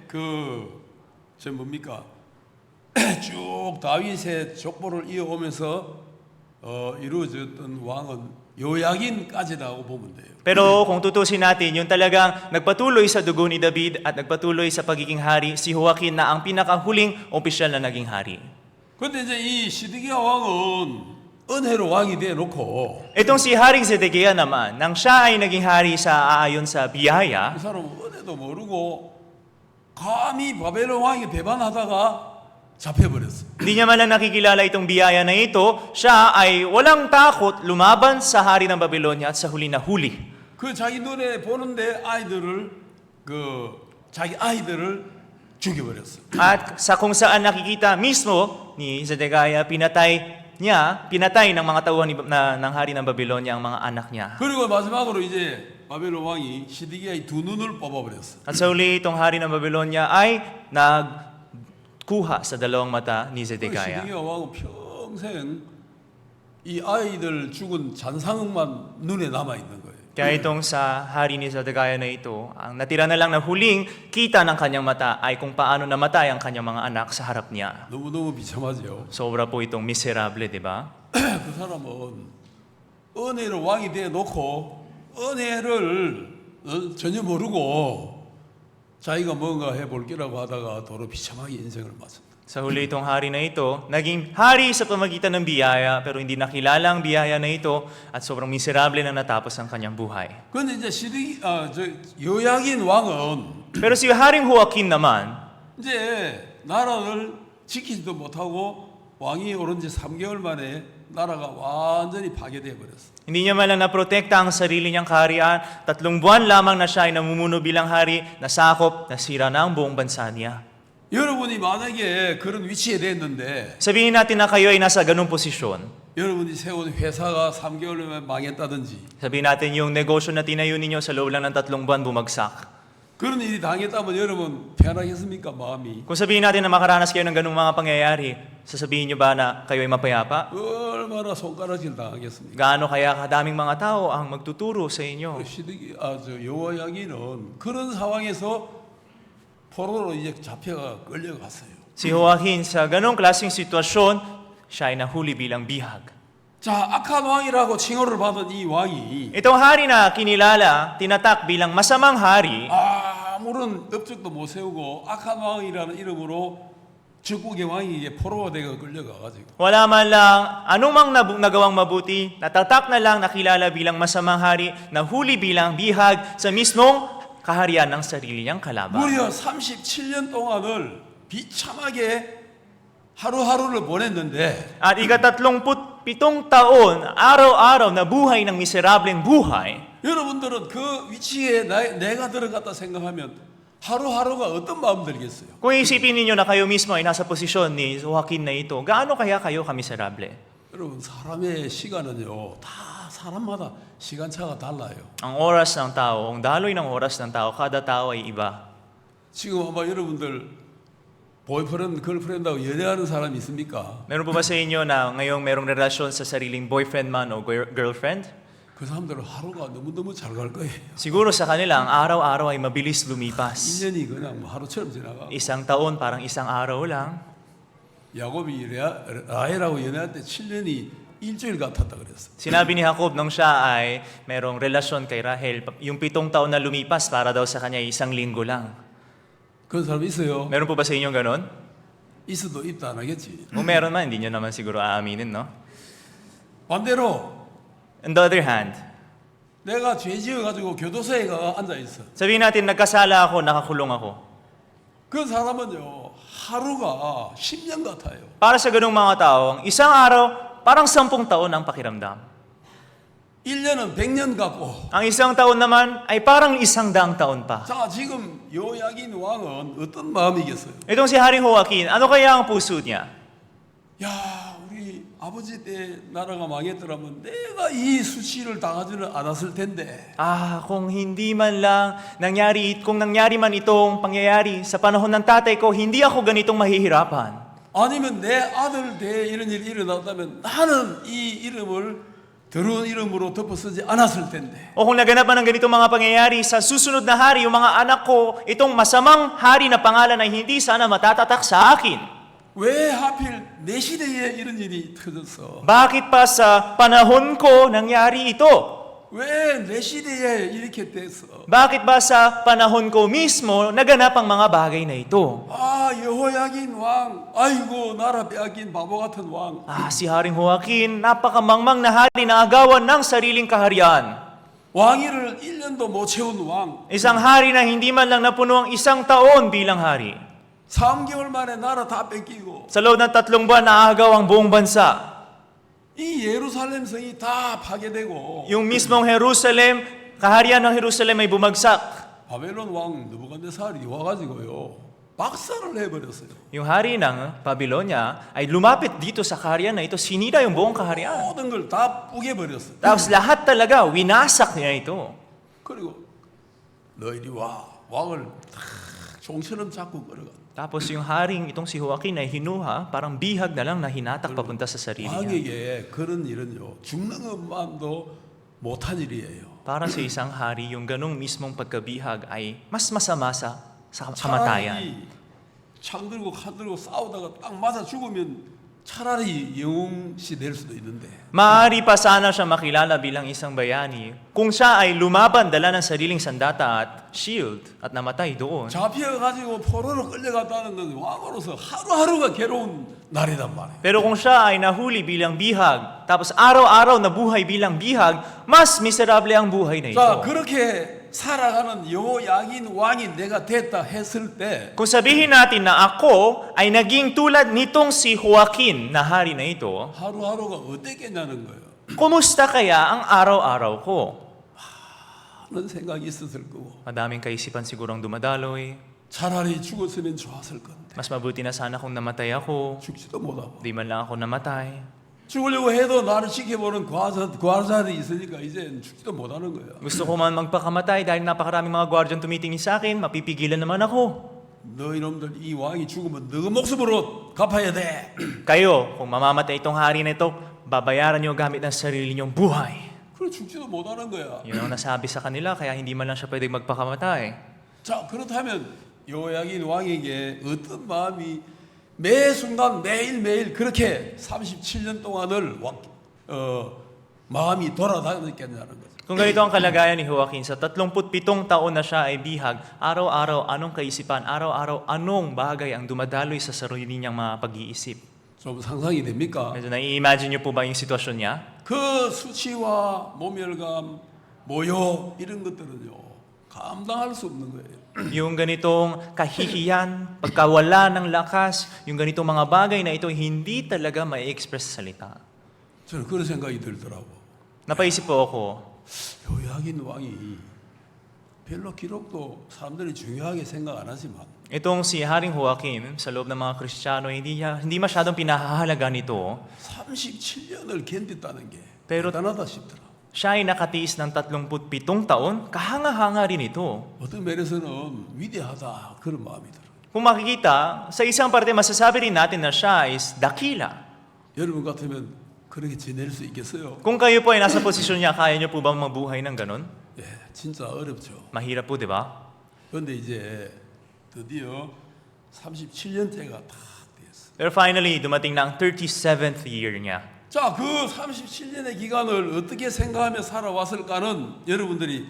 저 뭡니까 쭉 다윗의 족보를 이어오면서 이루어졌던 왕은 요야긴까지라고 보면 돼요. Pero kung tutusin natin, yung talagang nagpatuloy sa dugo ni David at nagpatuloy sa pagiging hari, si Joaquin na ang pinakahuling opisyal na naging hari. 그런데 이제 이 시드기야 왕은 은혜로 왕이 돼 놓고 Itong si Haring Zedekiah naman, nang siya ay naging hari sa aayon sa biyaya, 이 사람은 은혜도 모르고 감히 바벨론 왕이 배반하다가 잡혀버렸어. hindi niya man lang nakikilala itong biyaya na ito, siya ay walang takot lumaban sa hari ng Babylonia at sa huli na huli. 그 자기 눈에 보는데 자기 아이들을 죽여버렸어. At sa kung saan nakikita mismo ni Zedekiah, pinatay ng mga tauhan ng hari ng Babylonia ang mga anak niya. 그리고 마지막으로 이제 바벨론 왕이 시드기야의 두 눈을 뽑아버렸어. At sa uli, itong hari ng Babylonia ay nagkuha sa dalawang mata ni Zedekiah. 시드기야 왕은 평생 이 아이들 죽은 잔상만 눈에 남아 있는 거예요. Kaya itong sa hari ni Zedekiah na ito, ang natira na lang na huling kita ng kanyang mata ay kung paano namatay ang kanyang mga anak sa harap niya. 너무너무 비참하죠. Sobra po itong miserable, di ba? 그 사람은 은혜로 왕이 돼 놓고 은혜를 전혀 모르고 자기가 뭔가 해볼 거라고 하다가 도로 비참하게 인생을 마쳤다. Sa huli itong hari na ito, naging hari sa pamagitan ng biyaya, pero hindi nakilala ang biyaya na ito at sobrang miserable na natapos ang kanyang buhay. 그런데 이제 요야긴 왕은 Pero si Haring Joaquin naman, 이제 나라를 지키지도 못하고 왕이 오른 지 3개월 만에 나라가 완전히 파괴되어 버렸어. hindi niya man lang naprotekta ang sarili niyang kaharian, 3 buwan lamang na siya ay namumuno bilang hari, nasakop, nasira na ang buong bansa niya. 여러분이 만약에 그런 위치에 됐는데 Sabihin natin na kayo ay nasa ganung posisyon. 여러분이 세운 회사가 3개월이면 망했다든지 Sabihin natin yung negosyo na tinayo ninyo sa loob lang ng 3 buwan bumagsak. 그런 일이 당했다면 여러분 편하겠습니까 마음이? Kung sabihin natin na makaranas kayo ng ganung mga pangyayari, sasabihin niyo ba na kayo ay mapayapa? 얼마나 손가락질 당하겠습니까? Gaano kaya kadaming mga tao ang magtuturo sa inyo? 여호야긴은 그런 상황에서 포로로 이제 잡혀가 끌려갔어요. Si Joaquin sa ganong klaseng sitwasyon, siya ay nahuli bilang bihag. 자, 악한 왕이라고 칭호를 받은 이 왕이 Itong hari na kinilala, tinatak bilang masamang hari, 아무런 업적도 못 세우고 악한 왕이라는 이름으로 적국의 왕이 포로가 되어 끌려가가지고 wala man lang anumang nagawang mabuti, natatak na lang nakilala bilang masamang hari, nahuli bilang bihag sa mismong kaharian ng sarili niyang kalaban. 무려 37년 동안을 비참하게 하루하루를 보냈는데 At ika-38 taon, araw-araw na buhay ng miserableng buhay, 여러분들은 그 위치에 내가 들어갔다 생각하면 하루하루가 어떤 마음 들겠어요? kung isipin ninyo na kayo mismo ay nasa posisyon ni Joaquin na ito, gaano kaya kayo kamiserable? 여러분 사람의 시간은요 다 사람마다 시간차가 달라요. Ang oras ng tao, ang daloy ng oras ng tao, kada tao ay iba. 지금 아마 여러분들 보이프렌드, 걸프렌드하고 연애하는 사람 있습니까? Meron po ba sa inyo na ngayong merong relasyon sa sariling boyfriend man o girlfriend? 그 사람들은 하루가 너무너무 잘 갈 거예요. Siguro sa kanila, ang araw-araw ay mabilis lumipas. 1년이 그냥 뭐 하루처럼 지나가. Isang taon, parang isang araw lang. 야곱이 라헬하고 연애할 때 7년이 일주일 같았다 그랬어. Sinabi ni Jacob nung siya ay merong relasyon kay Rahel, yung 7 taon na lumipas para daw sa kanya isang linggo lang. 그런 사람 있어요? Meron po ba sa inyo ganon? 있어도 있다 안 하겠지. Kung meron man, hindi nyo naman siguro aaminin, no? 반대로 On the other hand, 내가 죄 지어가지고 교도소에 앉아 있어. sabihin natin nagkasala ako, nakakulong ako. 그 사람은요 하루가 10년 같아요. Para sa ganung mga tao, ang isang araw, parang 10 taon ang pakiramdam. 1년은 100년 같고. Ang isang taon naman ay parang 100 taon pa. 자 지금 요야긴 왕은 어떤 마음이겠어요? Itong si Haring Joaquin, ano kaya ang puso niya? 야 우리 아버지 때 나라가 망했더라면 내가 이 수치를 당하지는 않았을 텐데. Kung hindi man lang kung nangyari man itong pangyayari sa panahon ng tatay ko, hindi ako ganitong mahihirapan. 아니면 내 아들 때 이런 일이 일어났다면 나는 이 이름을 더러운 이름으로 덮어 쓰지 않았을 텐데. O kung naganap man ng ganitong mga pangyayari sa susunod na hari, yung mga anak ko, itong masamang hari na pangalan ay hindi sana matatatak sa akin. 왜 하필 내 시대에 이런 일이 터졌어? Bakit pa sa panahon ko nangyari ito? 왜 내 시대에 이렇게 됐어? Bakit ba sa panahon ko mismo naganap ang mga bagay na ito? 아 여호야긴 왕, 아이고 나라 빼앗긴 바보 같은 왕. Si Haring Joaquin, napakamangmang na hari na agawan ng sariling kaharian. 왕위를 1년도 못 채운 왕. Isang hari na hindi man lang napuno ang 1 taon bilang hari. 3개월 만에 나라 다 뺏기고 Sa loob ng 3 buwan, naagaw ang buong bansa. 이 예루살렘 성이 다 파괴되고 Yung mismong Jerusalem, kaharian ng Jerusalem ay bumagsak. 바벨론 왕 느부갓네살이 와가지고요 박살을 내버렸어요. Yung hari ng Babylonia ay lumapit dito sa kaharian na ito, sinira yung buong kaharian. 모든 걸 다 뿌개버렸어요. Tapos lahat talaga, winasak niya ito. 그리고 너희들이 와 왕을 탁 종처럼 잡고 끌어가. Tapos yung haring itong si Joaquin ay hinuha, parang bihag na lang na hinatak papunta sa sarili niya. 왕에게 그런 일은요 죽는 것만도 못한 일이에요. Para sa isang hari, yung ganong mismong pagkabihag ay mas masama sa kamatayan. 차라리 창 들고 칼 들고 싸우다가 딱 맞아 죽으면 차라리 영웅시 될 수도 있는데 Maaari pa sana siya makilala bilang isang bayani kung siya ay lumaban, dala ng sariling sandata at shield at namatay doon. 잡혀가지고 포로로 끌려갔다는 건 왕으로서 하루하루가 괴로운 날이란 말이에요. Pero kung siya ay nahuli bilang bihag, tapos araw-araw na buhay bilang bihag, mas miserable ang buhay na 자 ito. 그렇게 살아가는 여호야긴 왕이 내가 됐다 했을 때 Kung sabihin natin na ako ay naging tulad nitong si Joaquin na hari na ito, 하루하루가 어땠겠냐는 거예요. kumusta kaya ang araw-araw ko? 하는 생각이 있었을 거고 Madaming kaisipan sigurong dumadaloy. 차라리 죽었으면 좋았을 건데 Mas mabuti na sana kung namatay ako. 죽지도 못하고 Di man lang ako namatay. 죽으려고 해도 나를 지켜보는 과자들이 있으니까 이제 죽지도 못하는 거야. Gusto ko man magpakamatay dahil napakaraming mga gwardiyan tumitingin sa akin, mapipigilan naman ako. 너 이놈들 이 왕이 죽으면 너 목숨으로 갚아야 돼. Kayo, kung mamamatay itong hari na ito, babayaran niyo gamit ng sarili niyong buhay. 그래 죽지도 못하는 거야. Yun ang nasabi sa kanila, kaya hindi man lang siya pwedeng magpakamatay. 자 그렇다면 여호야긴 왕에게 어떤 마음이 매 순간 매일매일 그렇게 37년 동안을 마음이 돌아다녔겠냐는 거죠. Kung ganito ang kalagayan ni Joaquin, sa 37 taon na siya ay bihag, araw-araw anong kaisipan, araw-araw anong bagay ang dumadaloy sa sarili niyang mga pag-iisip. 좀 상상이 됩니까? Medyo nai-imagine niyo po ba yung sitwasyon niya? 그 수치와 모멸감, 모욕 이런 것들은요 감당할 수 없는 거예요. Yung ganitong kahihiyan, pagkawala ng lakas, yung ganitong mga bagay na ito hindi talaga mai-express sa salita. 저는 그런 생각이 들더라고. Napaisip po ako, 요야긴 왕이 별로 기록도 사람들이 중요하게 생각 안 하지만 itong si Haring Joaquim, sa loob ng mga Kristiyano, hindi masyadong pinahahalaga nito. 37년을 견뎠다는 게 Pero- 대단하다 싶더라. Siya ay nakatiis ng 37 taon, kahanga-hanga rin ito. 어떤 면에서는 위대하다 그런 마음이 들어. Kung makikita, sa isang parte masasabi rin natin na siya is dakila. 여러분 같으면 그렇게 지낼 수 있겠어요? Kung kayo po ay nasa posisyon niya, kaya niyo po ba mabuhay ng ganun? 예, 진짜 어렵죠. Mahirap po, di ba? 그런데 이제 드디어 37년째가 다 됐어. Pero finally, dumating na ang 37th year niya. 자, 그 37년의 기간을 어떻게 생각하며 살아왔을까는 여러분들이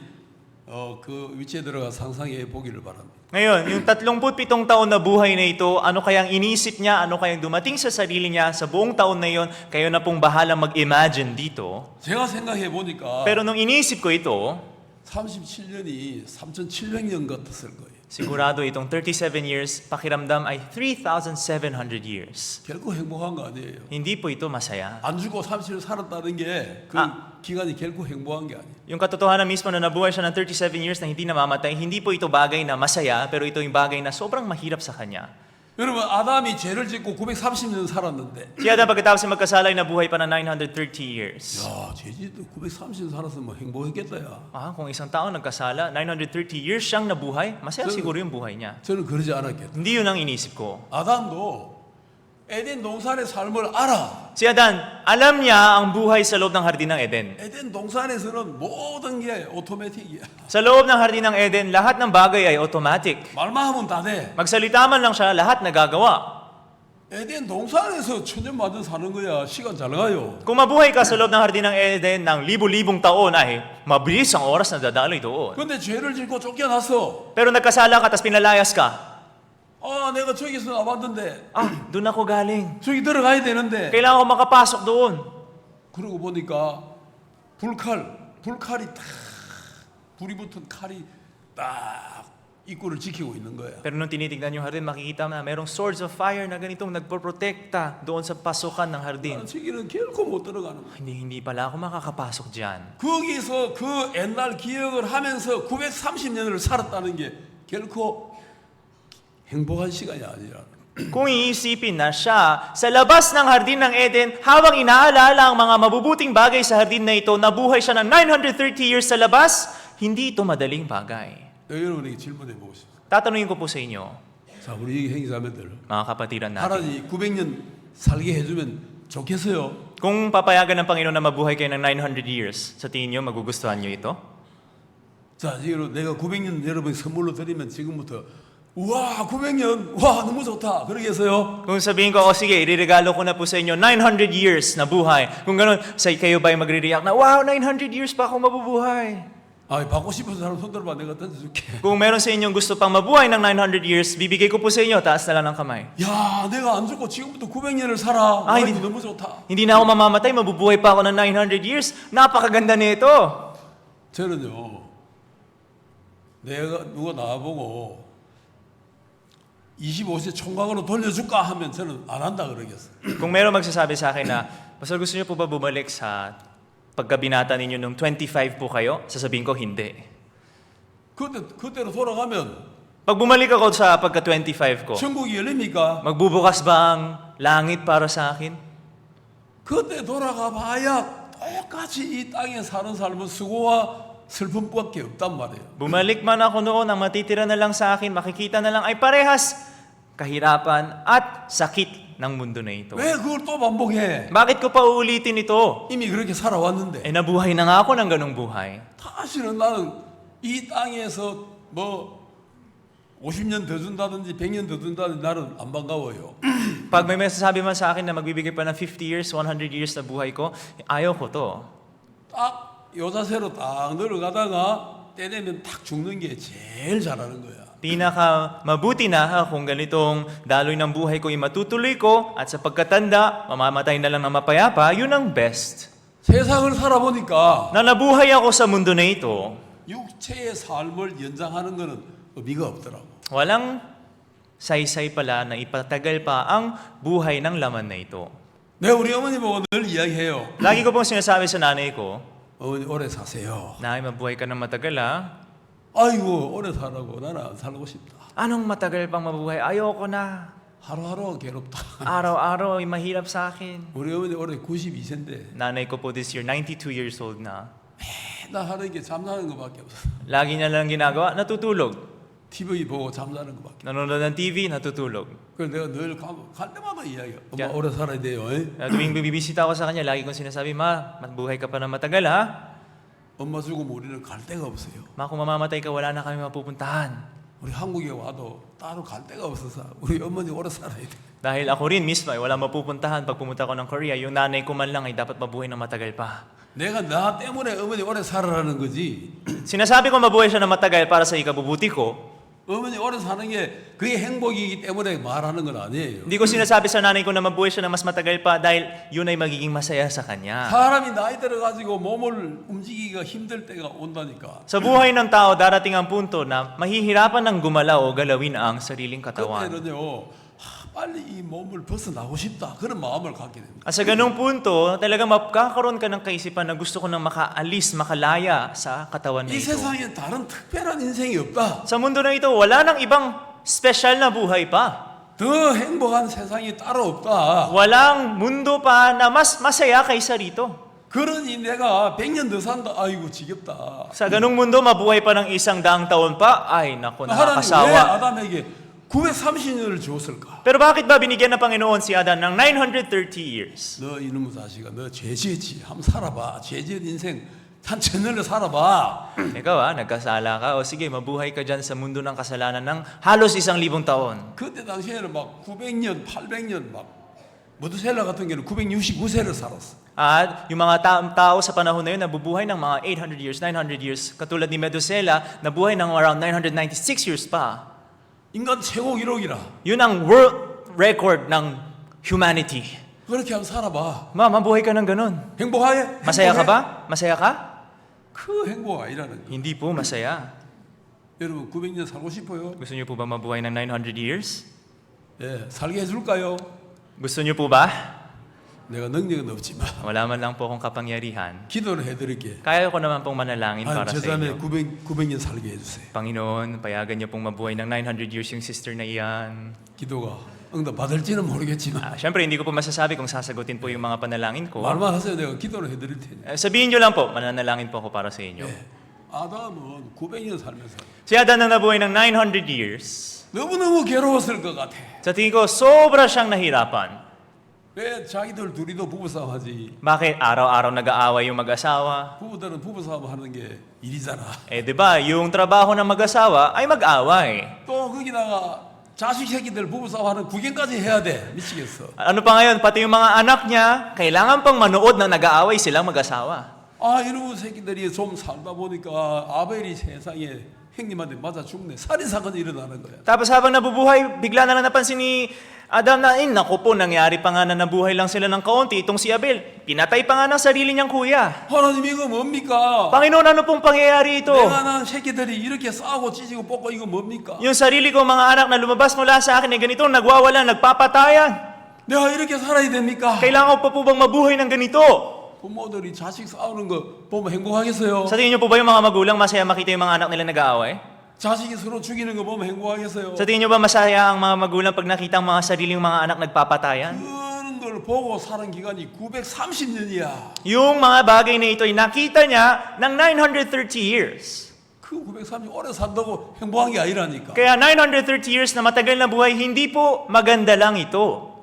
그 위치에 들어가 상상해 보기를 바랍니다. Ngayon, yung 37 taon na buhay na ito, ano kayang inisip niya, ano kayang dumating sa sarili niya sa buong taon na yon, kayo na pong bahalang mag-imagine dito. 제가 생각해 보니까 Pero nung inisip ko ito, 37년이 3,700년 같았을 거예요. sigurado itong 37 years, pakiramdam ay 3,700 years. 결코 행복한 거 아니에요. Hindi po ito masaya. 안 죽고 37년 살았다는 게 그 기간이 결코 행복한 게 아니에요. Yung katotohanan mismo na nabuhay siya ng 37 years na hindi namamatay, hindi po ito bagay na masaya, pero ito yung bagay na sobrang mahirap sa kanya. 여러분 아담이 죄를 짓고 930년 살았는데 Si Adam pagkatapos ay magkasala ay nabuhay pa ng 930 years. 야, 죄짓도 930년 살았으면 뭐 행복했겠다 야. Kung isang tao nagkasala, 930 years siyang nabuhay, masaya siguro yung buhay niya. 저는 그러지 않았겠다. Hindi yun ang inisip ko. 아담도 에덴 동산의 삶을 알아. Si Adan, alam niya ang buhay sa loob ng hardin ng Eden. 에덴 동산에서는 모든 게 오토매틱이야. Sa loob ng hardin ng Eden, lahat ng bagay ay automatic. 말만 하면 다 돼. Magsalita man lang siya, lahat nagagawa. 에덴 동산에서 천년만년 사는 거야. 시간 잘 가요. Kung mabuhay ka sa loob ng hardin ng Eden ng libo-libong taon, ay mabilis ang oras na dadaloy doon. 근데 죄를 짓고 쫓겨났어. Pero nagkasala ka, tapos pinalayas ka. 아, 내가 저기서 나왔는데 Doon ako galing. 저기 들어가야 되는데. Kailangan ko makapasok doon. 그러고 보니까 불칼이 딱 불이 붙은 칼이 딱 입구를 지키고 있는 거야. Pero nung tinitignan yung hardin, makikita na merong swords of fire na ganitong nagpoprotekta doon sa pasukan ng hardin. 저기는 결코 못 들어가는 거야. Hindi pala ako makakapasok dyan. 거기서 그 옛날 기억을 하면서 930년을 살았다는 게 결코 행복한 시간이 아니라. Kung iisipin na siya sa labas ng hardin ng Eden, habang inaalala ang mga mabubuting bagay sa hardin na ito, nabuhay siya ng 930 years sa labas, hindi ito madaling bagay. 여러분에게 질문해 보고 싶어요. Tatanungin ko po sa inyo, 자, 우리 형제자매들, mga kapatiran natin, 하나님 900년 살게 해주면 좋겠어요. kung papayagan ng Panginoon na mabuhay kayo ng 900 years, sa tingin nyo, magugustuhan nyo ito? 자, 지금 내가 900년 여러분 선물로 드리면 지금부터 우와 900년 와 너무 좋다 그러겠어요? Kung sabihin ko, sige, iririgalo ko na po sa inyo 900 years na buhay. Kung gano'n, kayo ba ay magre-react na, wow, 900 years pa ako mabubuhay? 아, 받고 싶은 사람 손 들어봐 내가 던져줄게. Kung meron sa inyong gusto pang mabuhay ng 900 years, bibigay ko po sa inyo, taas na lang ng kamay. 야, 내가 안 죽고 지금부터 900년을 살아. 아, 하나님 hindi- 너무 좋다. Hindi na ako mamamatay, mabubuhay pa ako ng 900 years. Napakaganda nito. 저는요, 내가 누가 나보고 25세 총각으로 돌려줄까 하면 저는 안 한다 그러겠어요. Kung meron magsasabi sa akin na, Pastor, gusto niyo po ba bumalik sa pagkabinata ninyo nung 25 po kayo? Sasabihin ko, hindi. 그때로 돌아가면 Pag bumalik ako sa pagka-25 ko, 천국이 열립니까? magbubukas ba ang langit para sa akin? 그때 돌아가 봐야 똑같이 이 땅에 사는 삶은 수고와 슬픔밖에 없단 말이에요. Bumalik man ako noon, ang matitira na lang sa akin, makikita na lang ay parehas kahirapan at sakit ng mundo na ito. 왜 그걸 또 반복해? Bakit ko pa uulitin ito? 이미 그렇게 살아왔는데. Nabuhay na nga ako ng ganong buhay. 다시는 나는 이 땅에서 뭐 50년 더 준다든지 100년 더 준다든지 나는 안 반가워요. Pag may masasabi man sa akin na magbibigay pa ng 50 years, 100 years na buhay ko, ayaw ko to. 딱 요 자세로 딱 늘어가다가 때 되면 딱 죽는 게 제일 잘하는 거야. Pinaka mabuti na kung ganitong daloy ng buhay ko matutuloy ko at sa pagkatanda, mamamatay na lang ng mapayapa, yun ang best. 세상을 살아보니까 Na nabuhay ako sa mundo na ito, 육체의 삶을 연장하는 거는 의미가 없더라고. walang saysay pala na ipatagal pa ang buhay ng laman na ito. 내가 우리 어머니 보고 늘 이야기해요. Lagi ko pong sinasabi sa nanay ko, 어머니 오래 사세요. Nay, mabuhay ka ng matagal ha. 아이고 오래 살라고 나는 안 살고 싶다. Anong matagal pang mabuhay? Ayoko na. 하루하루 괴롭다. Araw-araw ay mahirap sa akin. 우리 어머니 올해 92세인데 Nanay ko po this year, 92 years old na. 나 하는 게 잠자는 것밖에 없어. Lagi niya lang ginagawa, natutulog. TV 보고 잠자는 것밖에. Nanonood ng TV, natutulog. 그래서 내가 늘 갈 때마다 이야기해. 엄마 야. 오래 살아야 돼요. Tuwing bibisita ako sa kanya, lagi kong sinasabi, Ma, mabuhay ka pa ng matagal ha. 엄마 죽으면 우리는 갈 데가 없어요. Ma, kung mamamatay ka, wala na kami mapupuntahan. 우리 한국에 와도 따로 갈 데가 없어서 우리 어머니 오래 살아야 돼. Dahil ako rin mismo ay wala mapupuntahan pag pumunta ko ng Korea, yung nanay ko man lang ay dapat mabuhay ng matagal pa. 내가 나 때문에 어머니 오래 살아라는 거지. Sinasabi ko mabuhay siya ng matagal para sa ikabubuti ko. 어머니 오래 사는 게 그게 행복이기 때문에 말하는 건 아니에요. Hindi ko sinasabi sa nanay ko na mabuhay siya ng mas matagal pa dahil yun ay magiging masaya sa kanya. 사람이 나이 들어가지고 몸을 움직이기가 힘들 때가 온다니까. Sa buhay ng tao, darating ang punto na mahihirapan ng gumalaw o galawin ang sariling katawan. 그때는요, 빨리 이 몸을 벗어나고 싶다 그런 마음을 갖게 됩니다. At sa ganung punto, talagang magkakaroon ka ng kaisipan na gusto ko nang makaalis, makalaya sa katawan na 이 ito. 세상에 다른 특별한 인생이 없다. Sa mundo na ito, wala nang ibang special na buhay pa. 더 행복한 세상이 따로 없다. Walang mundo pa na mas masaya kaysa rito. 그러니 내가 100년 더 산다. 아이고 지겹다. Sa ganung mundo, mabuhay pa ng 100 taon pa, ay naku, 하나님 왜 nakakasawa. 아담에게 930년을 주었을까? Pero bakit ba binigyan ng Panginoon si Adan ng 930 years? 너 이놈의 자식아, 너 죄지었지. 한번 살아봐. 죄지은 인생 한 천년을 살아봐. Ikaw nagkasala ka, o sige, mabuhay ka dyan sa mundo ng kasalanan ng halos 1,000 taon. 그때 당시에는 막 900년, 800년 막 무드셀라 같은 경우는 969세를 살았어. At yung mga tao sa panahon na yun, nabubuhay ng mga 800 years, 900 years. Katulad ni Methuselah, nabuhay ng around 996 years pa. 인간 최고 기록이라. Yun ang world record ng humanity. 그렇게 한번 살아봐. Mabuhay ka ng ganun. 행복해? Masaya ka 행복해? ba? Masaya ka? 그 행복 아니라는 거. Hindi po masaya. 여러분 900년 살고 싶어요? Gusto niyo po ba mabuhay ng 900 years? 예, 살게 해줄까요? Gusto niyo po ba? 내가 능력은 없지만 Wala man lang po akong kapangyarihan. 기도를 해드릴게. Kaya ko naman pong manalangin 아, para sa 제자매 inyo. 900년 살게 해주세요. Panginoon, payagan niyo pong mabuhay ng 900 years yung sister na iyan. 기도가 응답 받을지는 모르겠지만 Siyempre, hindi ko po masasabi kung sasagutin po yung mga panalangin ko. 말만 하세요. 내가 기도를 해드릴 테니. Sabihin niyo lang po, mananalangin po ako para sa inyo. 예. 아담은 900년 살면서 Si Adan na nabuhay ng 900 years. 너무너무 괴로웠을 것 같아. Sa tingin ko, sobra siyang nahirapan. 왜 자기들 둘이도 부부싸움하지? Bakit araw-araw nag-aaway yung mag-asawa? 부부들은 부부싸움 하는 게 일이잖아. Di ba, yung trabaho ng mag-asawa ay mag-away. 또 거기다가 자식 새끼들 부부싸움 하는 구경까지 해야 돼. 미치겠어. Ano pa ngayon, pati yung mga anak niya, kailangan pang manood na nag-aaway silang mag-asawa. 아 이놈의 새끼들이 좀 살다 보니까 아벨이 세상에 형님한테 맞아 죽네. 살인사건이 일어나는 거야. Tapos habang nabubuhay, bigla na lang napansin ni Adam na, naku po, nangyari pa nga na nabuhay lang sila ng kaunti. Itong si Abel, pinatay pa nga ng sarili niyang kuya. 하나님 이거 뭡니까? Panginoon, ano pong pangyayari ito? 내가 난 새끼들이 이렇게 싸우고 찢고 뽑고 이거 뭡니까? Yung sarili ko, mga anak na lumabas mula sa akin, ganito, nagwawala, nagpapatayan. 내가 이렇게 살아야 됩니까? Kailangan ko pa po bang mabuhay ng ganito? 부모들이 자식 싸우는 거 보면 행복하겠어요? Sa tingin niyo po ba yung mga magulang masaya makita yung mga anak nila nag-aaway? 자식이 서로 죽이는 거 보면 행복하겠어요? Sa tingin niyo ba masaya ang mga magulang pag nakita ang mga sariling mga anak nagpapatayan? 그런 걸 보고 사는 기간이 930년이야. Yung mga bagay na ito ay nakita niya ng 930 years. 그 930년 오래 산다고 행복한 게 아니라니까. Kaya 930 years na matagal na buhay, hindi po maganda lang ito.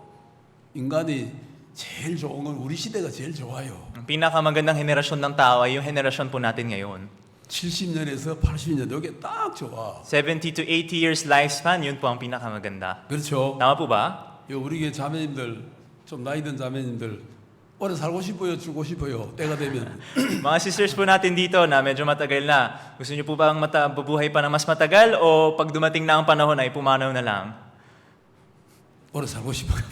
인간이 제일 좋은 건 우리 시대가 제일 좋아요. Ang pinakamagandang henerasyon ng tao ay yung henerasyon po natin ngayon. 70년에서 80년 이게 딱 좋아. 70 to 80 years lifespan, yun po ang pinakamaganda. 그렇죠? Tama po ba? 우리 교회 자매님들 좀 나이 든 자매님들 오래 살고 싶어요, 죽고 싶어요. 때가 되면 Mga sisters po natin dito na medyo matagal na, gusto niyo po ba ang bubuhay pa na mas matagal o pag dumating na ang panahon ay pumanaw na lang? 오래 살고 싶어요.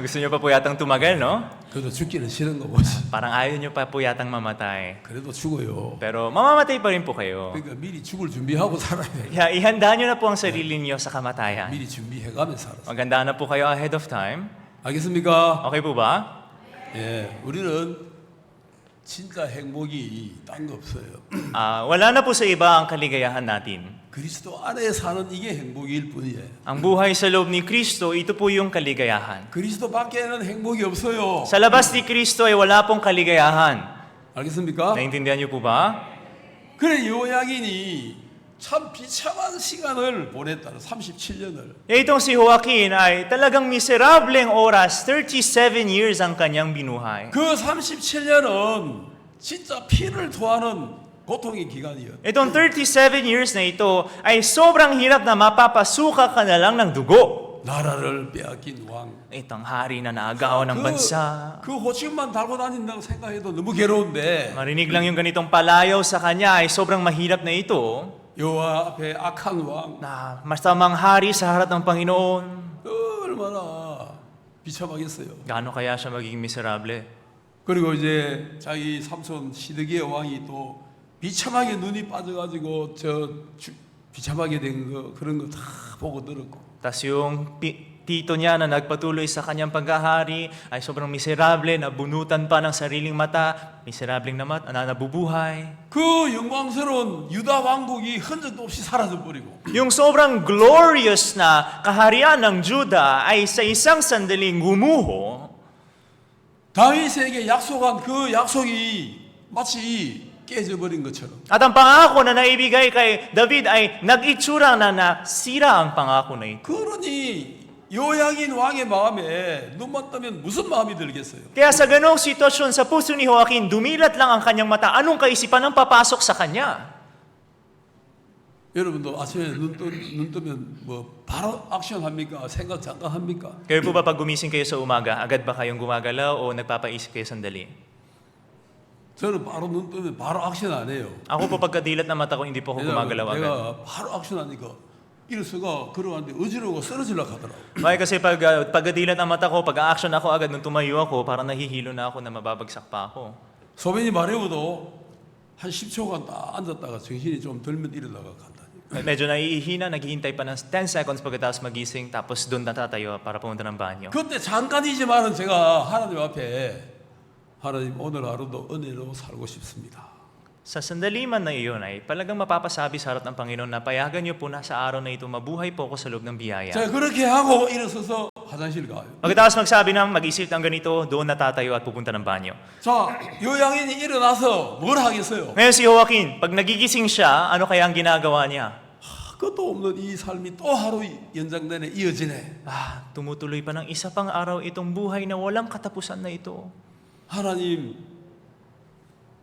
Gusto niyo pa po yatang tumagal, no? 그래도 죽기는 싫은 거 보지. Parang ayaw niyo pa po yatang mamatay. 그래도 죽어요. Pero mamamatay pa rin po kayo. 그러니까 미리 죽을 준비하고 살아야 돼. Kaya ihanda niyo na po ang sarili niyo sa kamatayan. 미리 준비해가면 살아. Maganda na po kayo ahead of time. 알겠습니까? Okay po ba? 예, 우리는 진짜 행복이 딴 거 없어요. Wala na po sa iba ang kaligayahan natin. 그리스도 안에 사는 이게 행복일 뿐이에요. Ang buhay sa loob ni Kristo, ito po yung kaligayahan. 그리스도 밖에는 행복이 없어요. Sa labas ni Kristo ay wala pong kaligayahan. 알겠습니까? Naintindihan niyo po ba? 그래 요약인이 참 비참한 시간을 보냈다는 37년을. Itong si Joaquin ay talagang miserableng oras, 37 years ang kanyang binuhay. 그 37년은 진짜 피를 토하는 고통의 기간이었어요. Itong 37 years na ito ay sobrang hirap na mapapasuka ka na lang ng dugo. 나라를 빼앗긴 왕. Itong hari na naagawan ng bansa. 그 호칭만 달고 다닌다고 생각해도 너무 괴로운데 Marinig lang yung ganitong palayaw sa kanya ay sobrang mahirap na ito. 여호와 앞에 악한 왕 Na masamang hari sa harap ng Panginoon. 얼마나 비참하겠어요. Gaano kaya siya magiging miserable? 그리고 이제 자기 삼손 시드기의 왕이 또 비참하게 눈이 빠져가지고 비참하게 된 거 그런 거 다 보고 들었고. Tapos yung tito niya na nagpatuloy sa kanyang paghahari ay sobrang miserable, nabunutan pa ng sariling mata, miserableng na nabubuhay. 그 영광스러운 유다 왕국이 흔적도 없이 사라져 버리고. Yung sobrang glorious na kaharian ng Juda ay sa isang sandaling gumuho. 다윗에게 약속한 그 약속이 마치 깨져버린 것처럼. At ang pangako na naibigay kay David ay nag-itsura na nasira ang pangako na ito. 그러니 요약인 왕의 마음에 눈만 뜨면 무슨 마음이 들겠어요? Kaya sa ganong sitwasyon sa puso ni Joaquin, dumilat lang ang kanyang mata. Anong kaisipan ang papasok sa kanya? 여러분도 아침에 눈 뜨면 뭐 바로 액션합니까? 생각 잠깐 합니까? Kayo po ba pag gumising kayo sa umaga, agad ba kayong gumagalaw o nagpapaisip kayo sandali? 저는 바로 눈 뜨면 바로 액션 안 해요. Ako po pagkadilat na mata ko, hindi po ako gumagalaw agad. 내가 바로 액션하니까 일어서가 걸어가는데 어지러워 쓰러지려고 하더라고. Bakit kasi pagkadilat ang mata ko, pag-action ako agad, nung tumayo ako, parang nahihilo na ako na mababagsak pa ako. 소변이 마려워도 한 10초간 딱 앉았다가 정신이 좀 들면 일어나가 간다. Medyo naiihina, naghihintay pa ng 10 seconds pagkatapos magising, tapos doon natatayo para pumunta ng banyo. 그때 잠깐이지만은 제가 하나님 앞에 하나님 오늘 하루도 은혜로 살고 싶습니다. Sa sandali man na iyon ay talagang mapapasabi sa harap ng Panginoon na payagan niyo po na sa araw na ito mabuhay po ako sa loob ng biyaya. 제가 그렇게 하고 일어서서 화장실 가요. Pagkatapos magsabi ng mag-isip ng ganito, doon natatayo at pupunta ng banyo. 자, 요양인이 일어나서 뭘 하겠어요? Ngayon si Joaquin, pag nagigising siya, ano kaya ang ginagawa niya? 끝도 없는 이 삶이 또 하루 연장되네 이어지네. Tumutuloy pa ng isa pang araw itong buhay na walang katapusan na ito. 하나님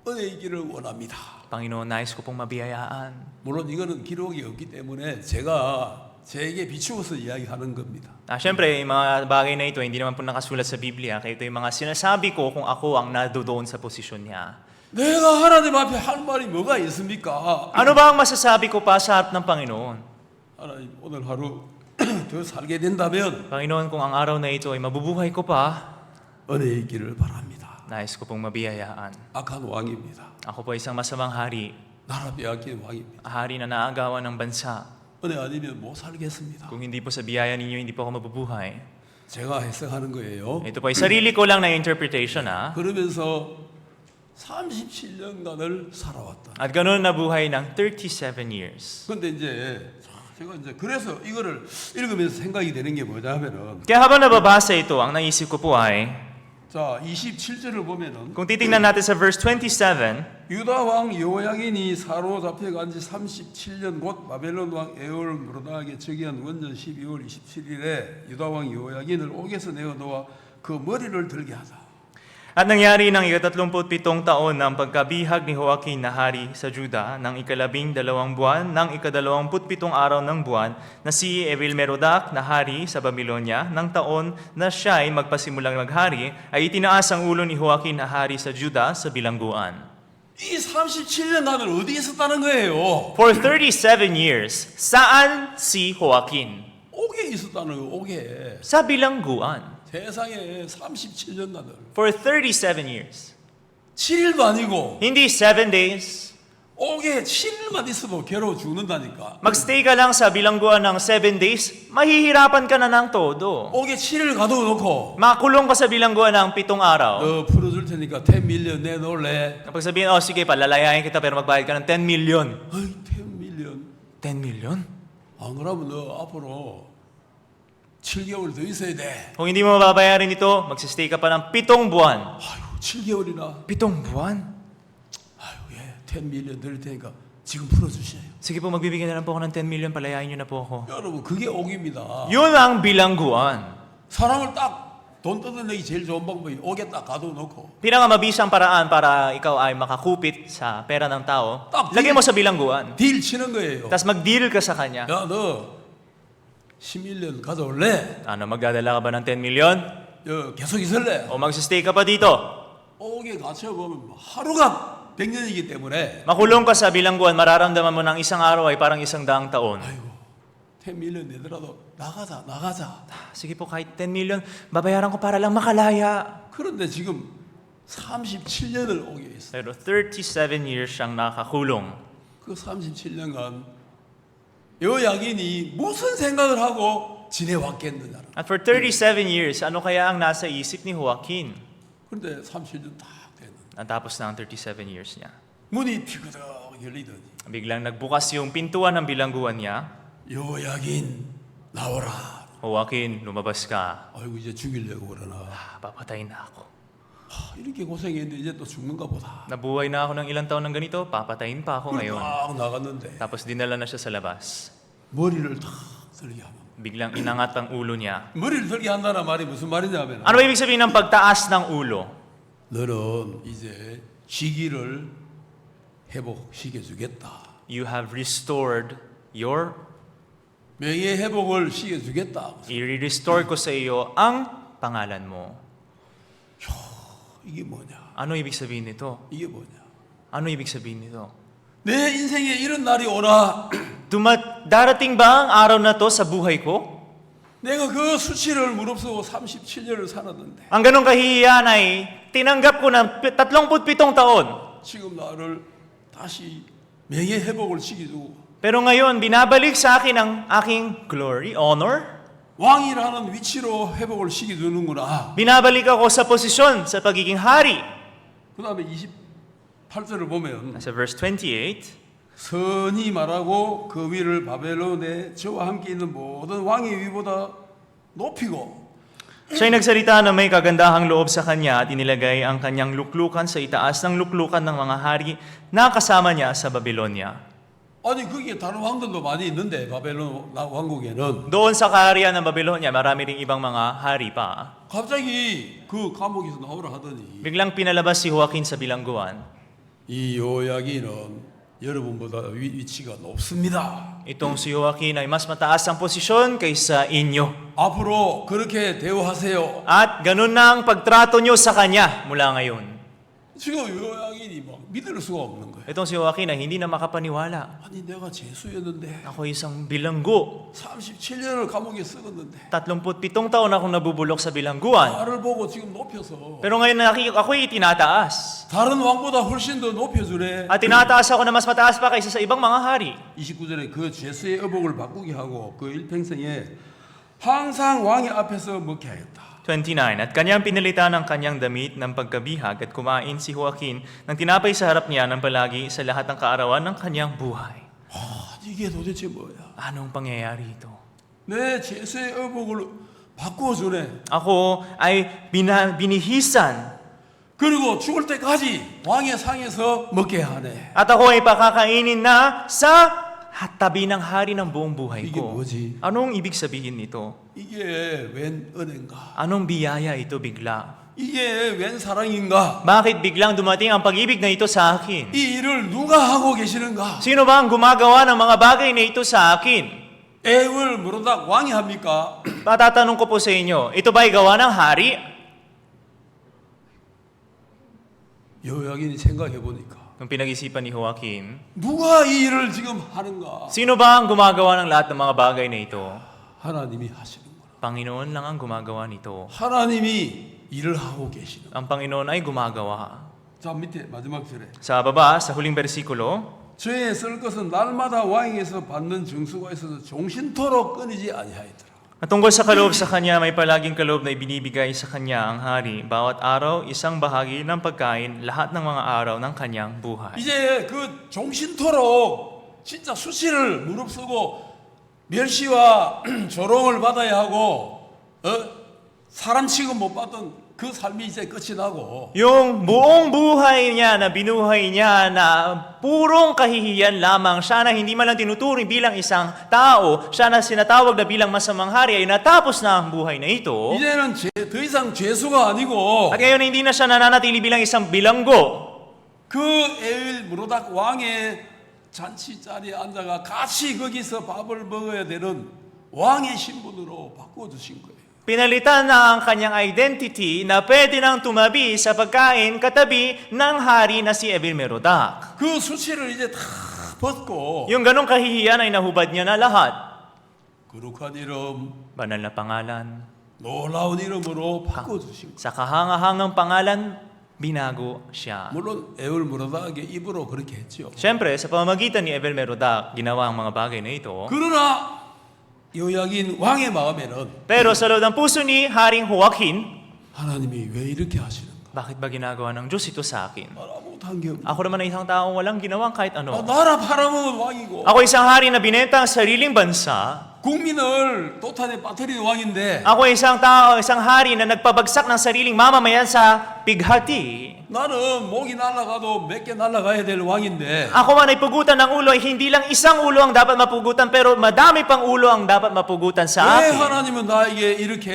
은혜 있기를 원합니다. Panginoon, nais ko pong mabiyayaan. 물론 이거는 기록이 없기 때문에 제가 제게 비추어서 이야기하는 겁니다. Siyempre, yung mga bagay na ito, hindi naman po nakasulat sa Biblia. Kaya ito yung mga sinasabi ko kung ako ang nadodoon sa posisyon niya. 내가 하나님 앞에 할 말이 뭐가 있습니까? Ano ba ang masasabi ko pa sa harap ng Panginoon? 하나님 오늘 하루 더 살게 된다면 Panginoon, kung ang araw na ito ay mabubuhay ko pa, 은혜 있기를 바랍니다. nais ko pong mabiyayaan. 악한 왕입니다. Ako po isang masamang hari, 나라 빼앗긴 왕입니다. hari na naagawan ng bansa. 은혜 아니면 못 살겠습니다. Kung hindi po sa biyaya ninyo, hindi po ako mabubuhay. 제가 해석하는 거예요. Ito po ay sarili ko lang na interpretation 그러면서 37년간을 살아왔다. At ganoon nabuhay ng 37 years. 근데 이제 제가 이제 그래서 이거를 읽으면서 생각이 되는 게 뭐냐면은 Kaya habang nababasa ito, ang naisip ko po ay, 자 27절을 보면은 kung titingnan natin sa verse 27, 유다 왕 여호야긴이 사로잡혀간 지 37년 곧 바벨론 왕 에올 무로닥에게 즉위한 원전 12월 27일에 유다 왕 여호야긴을 옥에서 내어 놓아 그 머리를 들게 하자. at nangyari ng 37 taon ng pagkabihag ni Joaquin na hari sa Juda ng 12 buwan ng 27 araw ng buwan na si Evil-Merodach na hari sa Babylonia ng taon na siya ay magpasimulang maghari ay itinaas ang ulo ni Joaquin na hari sa Juda sa bilangguan. 이 37년간을 어디에 있었다는 거예요? For 37 years, saan si Joaquin? 옥에 있었다는 거예요. 옥에. Sa bilangguan. 세상에 37년간을 For 37 years. 7일도 아니고 Hindi 7 days, 옥에 7일만 있어도 괴로워 죽는다니까. Magstay ka lang sa bilangguan ng 7 days, mahihirapan ka na ng todo. 옥에 7일 가둬놓고 Makulong ka sa bilangguan ng 7 araw. 너 풀어줄 테니까 10 million 내놓을래? Kapag sabihin, oh sige, palalayain kita pero magbayad ka ng 10 million. 어이 10 million. 10 million? 안 그러면 너 앞으로 7개월 더 있어야 돼. Kung hindi mo mababayarin ito, magsistay ka pa ng 7 buwan. 아유 7개월이나. 7 buwan? 아유 예, 10 million 드릴 테니까 지금 풀어주세요. Sige po, magbibigyan na lang po ako ng 10 million, palayain niyo na po ako. 여러분 그게 옥입니다. Yun ang bilangguan. 사람을 딱 돈 뜯어내기 제일 좋은 방법이 옥에 딱 가둬놓고 Pinakamabisang paraan para ikaw ay makakupit sa pera ng tao, lagay mo sa bilangguan. 딜 치는 거예요. Tapos mag-deal ka sa kanya. 야 너 11년 가져올래? Ano, magdadala ka ba ng 10 million? 계속 있을래? O magsistay ka pa dito? 옥에 갇혀보면 하루가 100년이기 때문에 Makulong ka sa bilangguan, mararamdaman mo ng isang araw ay parang 100 taon. 아이고 10 million 내더라도 나가자. Sige po, kahit 10 million, babayaran ko para lang makalaya. 그런데 지금 37년을 옥에 있어. Pero 37 years siyang nakakulong. 그 37년간 여야긴이 무슨 생각을 하고 지내왔겠느냐. At for 37 years, ano kaya ang nasa isip ni Joaquin? 그런데 37년 딱 됐는데 Natapos na ang 37 years niya. 문이 피그덕 열리더니 Biglang nagbukas yung pintuan ng bilangguan niya. 여야긴 나오라. Joaquin, lumabas ka. 아이고 이제 죽이려고 그러나. Papatayin na ako. 이렇게 고생했는데 이제 또 죽는가 보다. Nabuhay na ako ng ilang taon ng ganito, papatayin pa ako ngayon. 딱 나갔는데 Tapos dinala na siya sa labas. 머리를 탁 들게 하면 Biglang inangat ang ulo niya. 머리를 들게 한다는 말이 무슨 말이냐면 Ano ibig sabihin ng pagtaas ng ulo? 너는 이제 시기를 회복시켜 주겠다. You have restored your... 명예 회복을 시켜 주겠다. I-restore ko sa iyo ang pangalan mo. 이게 뭐냐? Ano ibig sabihin nito? 이게 뭐냐? Ano ibig sabihin nito? 내 인생에 이런 날이 오나 Darating ba ang araw na to sa buhay ko? 내가 그 수치를 무릅쓰고 37년을 살았는데 Ang ganong kahihiyan ay tinanggap ko ng 37 taon. 지금 나를 다시 명예 회복을 시켜주고 Pero ngayon, binabalik sa akin ang aking glory, honor. 왕이라는 위치로 회복을 시켜주는구나. Binabalik ako sa posisyon, sa pagiging hari. 그 다음에 28절을 보면 Sa verse 28, 선이 말하고 그 위를 바벨론에 저와 함께 있는 모든 왕의 위보다 높이고 siya'y nagsalita na may kagandahang loob sa kanya at inilagay ang kanyang luklukan sa itaas ng luklukan ng mga hari na kasama niya sa Babylonia. 아니 거기에 다른 왕들도 많이 있는데 바벨론 왕국에는 Doon sa kaharian ng Babylonia, marami ring ibang mga hari pa. 갑자기 그 감옥에서 나오라 하더니 Biglang pinalabas si Joaquin sa bilangguan. 이 요야기는 여러분보다 위치가 높습니다. Itong si Joaquin ay mas mataas ang posisyon kaysa inyo. 앞으로 그렇게 대우하세요. At ganun na ang pagtrato nyo sa kanya mula ngayon. 지금 요야긴이 막 믿을 수가 없는 거예요. Itong si Joaquin ay hindi na makapaniwala. 아니 내가 재수였는데 Ako isang bilanggo. 37년을 감옥에 썩었는데 37 taon akong nabubulok sa bilangguan. 나를 보고 지금 높여서 Pero ngayon ako'y itinataas. 다른 왕보다 훨씬 더 높여주래. At tinataas ako na mas mataas pa kaysa sa ibang mga hari. 29절에 그 죄수의 의복을 바꾸게 하고 그 일평생에 항상 왕의 앞에서 먹게 하였다. 29. At kanyang pinalitan ang kanyang damit ng pagkabihag at kumain si Joaquin ng tinapay sa harap niya ng palagi sa lahat ng kaarawan ng kanyang buhay. 이게 도대체 뭐야? Anong pangyayari ito? 내 죄수의 의복을 바꾸어주네. Ako ay binihisan 그리고 죽을 때까지 왕의 상에서 먹게 하네. at ako ay pakakainin na sa tabi ng hari ng buong buhay 이게 ko. 뭐지? Anong ibig sabihin nito? 이게 웬 은혜인가? Anong biyaya ito bigla? 이게 웬 사랑인가? Bakit biglang dumating ang pag-ibig na ito sa akin? 이 일을 누가 하고 계시는가? Sino ba ang gumagawa ng mga bagay na ito sa akin? 애을 물어다 왕이 합니까? Patatanong ko po sa inyo, ito ba'y gawa ng hari? 여야긴이 생각해 보니까 Nung pinag-isipan ni Joaquin, 누가 이 일을 지금 하는가? sino ba ang gumagawa ng lahat ng mga bagay na ito? 하나님이 하시는구나. Panginoon lang ang gumagawa nito. 하나님이 일을 하고 계시는. Ang Panginoon ay gumagawa. 자 밑에 마지막 절에 Sa baba, sa huling bersikulo, 저에 쓸 것은 날마다 왕에게서 받는 정수가 있어서 종신토록 끊이지 아니하였더라. At tungkol sa kaloob sa kanya, may palaging kaloob na ibinibigay sa kanya ang hari. Bawat araw, isang bahagi ng pagkain, lahat ng mga araw ng kanyang buhay. 이제 그 종신토록 진짜 수치를 무릅쓰고 멸시와 조롱을 받아야 하고 사람 취급 못 받던 그 삶이 이제 끝이 나고 Yung buong buhay niya na binuhay niya na purong kahihiyan lamang, siya na hindi man lang tinuturing bilang isang tao, siya na sinatawag na bilang masamang hari, ay natapos na ang buhay na ito. 이제는 더 이상 죄수가 아니고 At ngayon hindi na siya nananatili bilang isang bilanggo. 그 에윌 무로닥 왕의 잔치 자리에 앉아가 같이 거기서 밥을 먹어야 되는 왕의 신분으로 바꿔주신 거예요. Pinalitan na ang kanyang identity na pwede nang tumabi sa pagkain katabi ng hari na si Evil-Merodach. 그 수치를 이제 다 벗고 Yung ganong kahihiyan ay nahubad niya na lahat. 거룩한 이름, Banal na pangalan, 놀라운 이름으로 바꿔주신 거예요. sa kahangahangang pangalan, binago siya. 물론 에윌 무로닥의 입으로 그렇게 했죠. Siyempre, sa pamamagitan ni Evil-Merodach, ginawa ang mga bagay na ito. 그러나 요약인 왕의 마음에는 Pero sa loob ng puso ni Haring Joaquin, 하나님이 왜 이렇게 하시는가? bakit ba ginagawa ng Diyos ito sa akin? 나라 못한 게 없나? Ako naman ay isang taong walang ginawang kahit ano. 나라 팔아먹은 왕이고 Ako isang hari na binenta ang sariling bansa. 국민을 도탄에 빠뜨린 왕인데 Ako isang tao, isang hari na nagpabagsak ng sariling mamamayan sa pighati. 나는 목이 날아가도 몇 개 날아가야 될 왕인데 Ako man ay pugutan ng ulo ay hindi lang isang ulo ang dapat mapugutan pero madami pang ulo ang dapat mapugutan sa 왜 akin. 하나님은 나에게 이렇게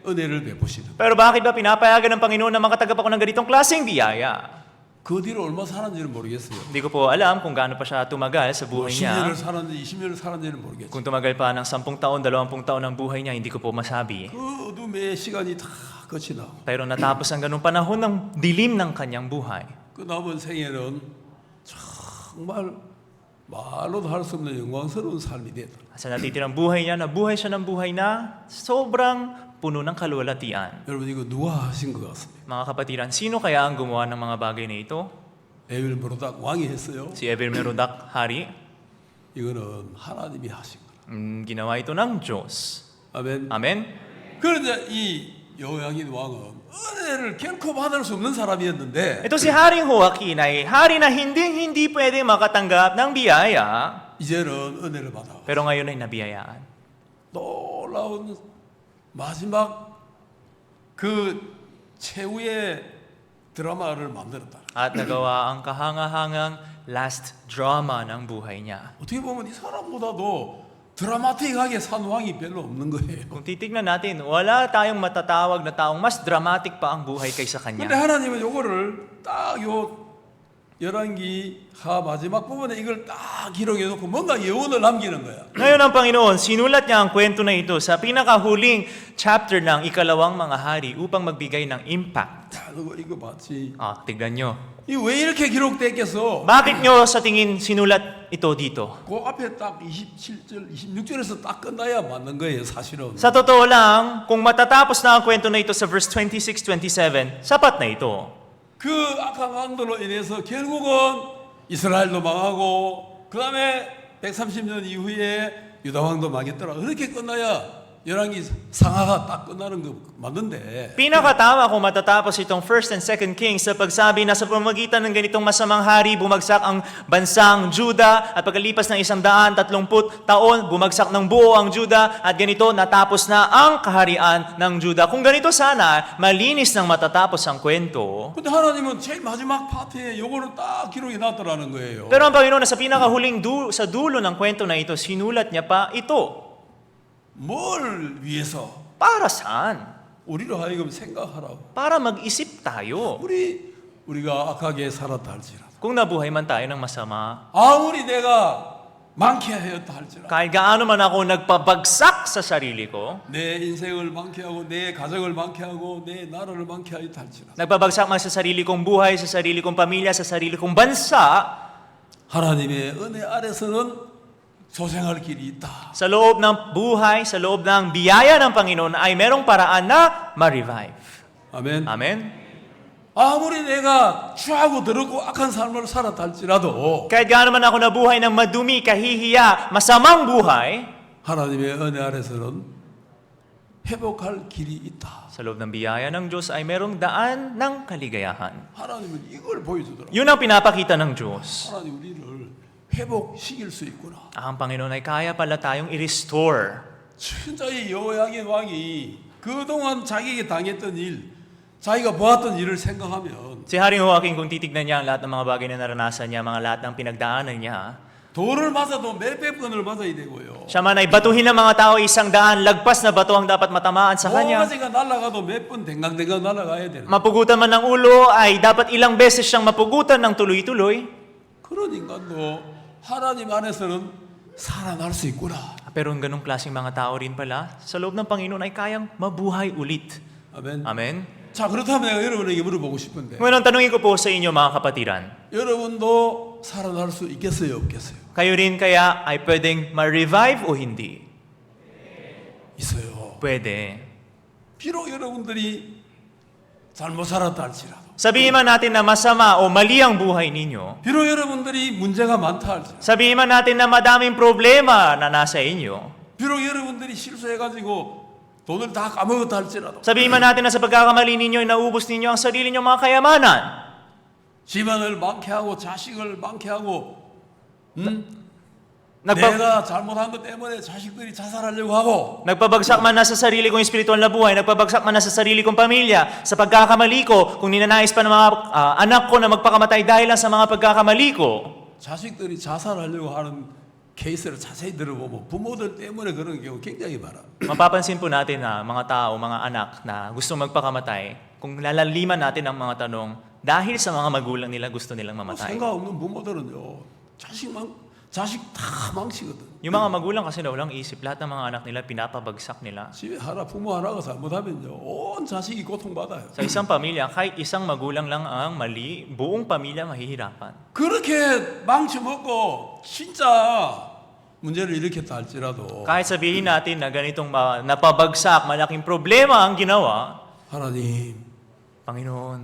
은혜를 베푸시는 Pero bakit ba pinapayagan ng Panginoon na makatanggap ako ng ganitong klaseng biyaya? 그 뒤로 얼마 살았는지는 모르겠어요. Hindi ko po alam kung gaano pa siya tumagal sa buhay niya. 10년을 살았는지 20년을 살았는지는 모르겠어요. Kung tumagal pa ng 10 taon, 20 taon ng buhay niya, hindi ko po masabi. 그 어둠의 시간이 다 끝이 나고 Pero natapos ang ganung panahon ng dilim ng kanyang buhay. 그 남은 생애는 정말 말로도 할 수 없는 영광스러운 삶이 되더라. Sa natitirang buhay niya, nabuhay siya ng buhay na sobrang puno ng kaluwalhatian. 여러분 이거 누가 하신 것 같습니다. Mga kapatiran, sino kaya ang gumawa ng mga bagay na ito? 에윌 무로닥 왕이 했어요. Si Evil-Merodach, hari? 이거는 하나님이 하신 거라. Ginawa ito ng Diyos. 아멘. Amen? 그런데 이 여호야긴 왕은 은혜를 결코 받을 수 없는 사람이었는데 Ito si Haring Joaquin ay hari na hindi pwede makatanggap ng biyaya, 이제는 은혜를 받아. pero ngayon ay nabiyayaan. 놀라운 마지막 그 최후의 드라마를 만들었다. At nagawa ang kahangahangang last drama ng buhay niya. 어떻게 보면 이 사람보다도 드라마틱하게 산 왕이 별로 없는 거예요. Kung titignan natin, wala tayong matatawag na taong mas dramatic pa ang buhay kaysa 근데 kanya. 하나님은 요거를 딱 요 열왕기 하 마지막 부분에 이걸 딱 기록해 놓고 뭔가 여운을 남기는 거야. Ngayon ang Panginoon, sinulat niya ang kwento na ito sa pinakahuling chapter ng ikalawang mga hari upang magbigay ng impact. 자, 너 이거 봤지? Tignan nyo. 이 왜 이렇게 기록됐겠어? Bakit nyo sa tingin sinulat ito dito? 그 앞에 딱 27절, 26절에서 딱 끝나야 맞는 거예요, 사실은. Sa totoo lang, kung matatapos na ang kwento na ito sa verse 26-27, sapat na ito. 그 악한 왕들로 인해서 결국은 이스라엘도 망하고 그 다음에 130년 이후에 유다 왕도 망했더라. 그렇게 끝나야 열왕기 상하가 딱 끝나는 거 맞는데 Pinakatama kung matatapos itong 1st and 2nd Kings sa pagsabi na sa pamagitan ng ganitong masamang hari, bumagsak ang bansang Juda at pagkalipas ng 130 taon, bumagsak ng buo ang Juda at ganito natapos na ang kaharian ng Juda. Kung ganito sana, malinis nang matatapos ang kwento. 근데 하나님은 제일 마지막 파트에 요거를 딱 기록해 놨더라는 거예요. Pero ang Panginoon na sa pinakahuling sa dulo ng kwento na ito, sinulat niya pa ito. 뭘 위해서? Para saan? 우리로 하여금 생각하라고. Para mag-isip tayo. 우리가 악하게 살았다 할지라도 Kung nabuhay man tayo ng masama, 아무리 내가 망케하였다 할지라도 kahit gaano man ako nagpabagsak sa sarili ko, 내 인생을 망케하고 내 가정을 망케하고 내 나라를 망케하였다 할지라도 nagbabagsak man sa sarili kong buhay, sa sarili kong pamilya, sa sarili kong bansa, 하나님의 은혜 아래서는 소생할 길이 있다. sa loob ng buhay, sa loob ng biyaya ng Panginoon ay merong paraan na ma-revive. 아멘. Amen? 아무리 내가 추하고 더럽고 악한 삶을 살았다 할지라도 Kahit gaano man ako nabuhay ng madumi, kahihiya, masamang buhay, 하나님의 은혜 아래서는 회복할 길이 있다. sa loob ng biyaya ng Diyos ay merong daan ng kaligayahan. 하나님은 이걸 보여주더라고요. Yun ang pinapakita ng Diyos. 하나님 우리를 회복시킬 수 있구나. Ang Panginoon ay kaya pala tayong i-restore. 천자의 여호야긴 왕이 그동안 자기에게 당했던 일, 자기가 보았던 일을 생각하면 Si Haring Joaquin, kung titignan niya ang lahat ng mga bagay na naranasan niya, mga lahat ng pinagdaanan niya, 돌을 맞아도 몇백 번을 맞아야 되고요. siya man ay batuhin ng mga tao 100, lagpas na bato ang dapat matamaan sa kanya. 모가지가 날아가도 몇 번 댕강댕강 날아가야 되는 Mapugutan man ng ulo ay dapat ilang beses siyang mapugutan ng tuloy-tuloy. 그런 인간도 하나님 안에서는 살아날 수 있구나. Pero ang ganong klaseng mga tao rin pala, sa loob ng Panginoon ay kayang mabuhay ulit. 아멘. Amen? 자, 그렇다면 내가 여러분에게 물어보고 싶은데 Ngayon, ang tanungin ko po sa inyo mga kapatiran, 여러분도 살아날 수 있겠어요, 없겠어요? kayo rin kaya ay pwedeng ma-revive o hindi? 있어요. Pwede. 비록 여러분들이 잘못 살았다 할지라도 Sabihin man natin na masama o mali ang buhay ninyo, 비록 여러분들이 문제가 많다 할지라도 sabihin man natin na madaming problema na nasa inyo, 비록 여러분들이 실수해가지고 돈을 다 까먹었다 할지라도 sabihin man natin na sa pagkakamali ninyo ay naubos ninyo ang sarili ninyong mga kayamanan, 집안을 망케하고 자식을 망케하고 nagpa- 내가 잘못한 것 때문에 자식들이 자살하려고 하고 nagpabagsak man na sa sarili kong espiritual na buhay, nagpabagsak man na sa sarili kong pamilya, sa pagkakamali ko, kung ninanais pa ng mga anak ko na magpakamatay dahil lang sa mga pagkakamali ko, 자식들이 자살하려고 하는 케이스를 자세히 들어보면 부모들 때문에 그런 경우 굉장히 많아. mapapansin po natin na mga tao, mga anak na gusto magpakamatay, kung lalaliman natin ang mga tanong, dahil sa mga magulang nila gusto nilang mamatay. 생각 없는 부모들은요 자식 다 망치거든. Yung mga magulang kasi na walang isip, lahat ng mga anak nila pinapabagsak nila. 집에 부모 하나가 잘못하면요 온 자식이 고통받아요. Sa isang pamilya, kahit isang magulang lang ang mali, buong pamilya mahihirapan. 그렇게 망쳐먹고 진짜 문제를 일으켰다 할지라도 Kahit sabihin natin na ganitong napabagsak, malaking problema ang ginawa, 하나님 Panginoon,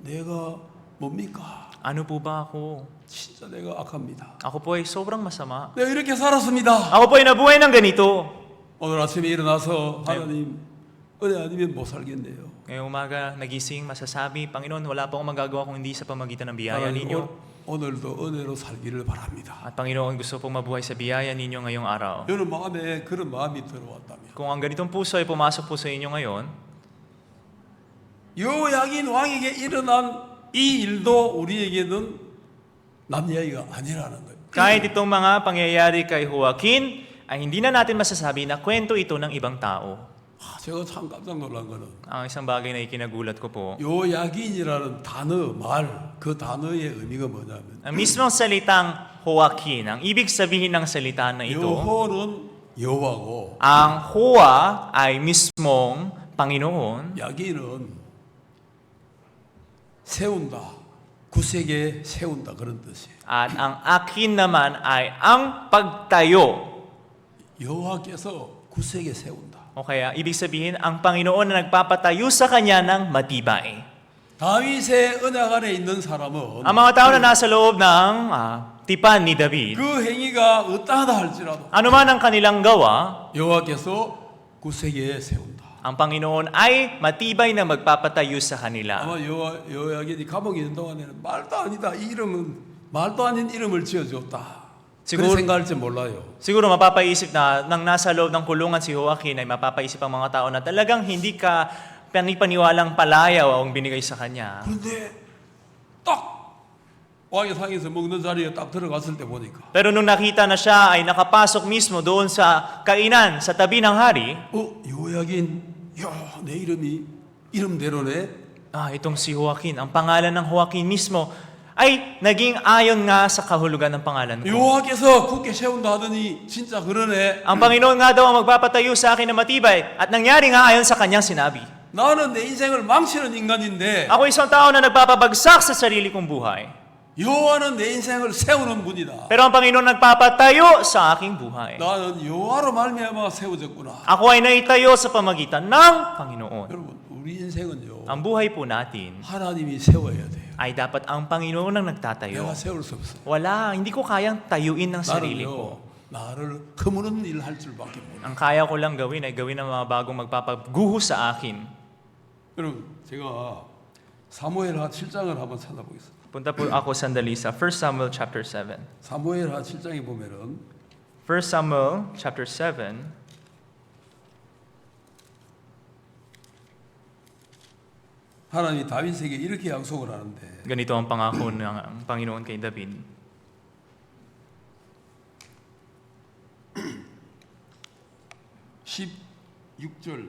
내가 뭡니까? ano po ba ako? 진짜 내가 악합니다. Ako po ay sobrang masama. 내가 이렇게 살았습니다. Ako po ay nabuhay ng ganito. 오늘 아침에 일어나서 하나님 은혜 아니면 못 살겠네요. Ngayong umaga, nagising, masasabi, Panginoon, wala po akong magagawa kung hindi sa pamagitan ng biyaya 하나님, ninyo. 오늘도 은혜로 살기를 바랍니다. At Panginoon, gusto pong mabuhay sa biyaya ninyo ngayong araw. 여러분 마음에 그런 마음이 들어왔다면 Kung ang ganitong puso ay pumasok po sa inyo ngayon, 요야긴 왕에게 일어난 이 일도 우리에게는 남 이야기가 아니라는 거예요. kahit itong mga pangyayari kay Joaquin, ay hindi na natin masasabi na kwento ito ng ibang tao. 제가 참 깜짝 놀란 거는 Ang isang bagay na ikinagulat ko po, 요야긴이라는 단어 그 단어의 의미가 뭐냐면 ang mismong salitang Joaquin, ang ibig sabihin ng salita na ito, 여호는 여호와고 ang Hoa ay mismong Panginoon, 야긴은 세운다, 구세게 세운다 그런 뜻이에요. at ang Akin naman ay ang pagtayo. 여호와께서 구세게 세운다. O kaya, ibig sabihin, ang Panginoon na nagpapatayo sa kanya ng matibay. 다윗의 은약 안에 있는 사람은 Ang mga tao na nasa loob ng tipan ni David, 그 행위가 어떠하다 할지라도 anuman ang kanilang gawa, 여호와께서 구세게 세운다. ang Panginoon ay matibay na magpapatayo sa kanila. 아마 여호야긴이 감옥에 있는 동안에는 말도 아니다. 이 이름은 말도 아닌 이름을 지어줬다. 그런 siguro, 생각할지 몰라요. siguro mapapaisip na nang nasa loob ng kulungan si Joaquin ay mapapaisip ang mga tao na talagang hindi ka panipaniwalang palayaw ang binigay sa kanya. 그런데 딱 왕의 상에서 먹는 자리에 딱 들어갔을 때 보니까 Pero nung nakita na siya ay nakapasok mismo doon sa kainan sa tabi ng hari, 여호야긴 야, 내 이름이 이름대로네. itong si Joaquin, ang pangalan ng Joaquin mismo ay naging ayon nga sa kahulugan ng pangalan ko. 여호와께서 굳게 세운다 하더니 진짜 그러네. Ang Panginoon nga daw ang magpapatayo sa akin na matibay at nangyari nga ayon sa kanyang sinabi. 나는 내 인생을 망치는 인간인데 Ako isang tao na nagpapabagsak sa sarili kong buhay. 여호와는 내 인생을 세우는 분이다. Pero ang Panginoon nagpapatayo sa aking buhay. 나는 여호와로 말미암아 세워졌구나. Ako ay naitayo sa pamagitan ng Panginoon. 여러분, 우리 인생은요. Ang buhay po natin 하나님이 세워야 돼요. ay dapat ang Panginoon ang 내가 nagtatayo. 세울 수 없어요. Wala, hindi ko kayang tayuin ng sarili ko. 나는요, 나를 허무는 일 할 줄밖에 몰라. Ang kaya ko lang gawin ay gawin ng mga bagong magpapaguho sa akin. 여러분, 제가 사무엘하 7장을 한번 찾아보겠습니다. Punta po ako sandali sa 1 Samuel chapter 7. 사무엘하 7장에 보면은 1 Samuel chapter 7, 하나님이 다윗에게 이렇게 약속을 하는데 ganito ang pangako ng Panginoon kay David. 16절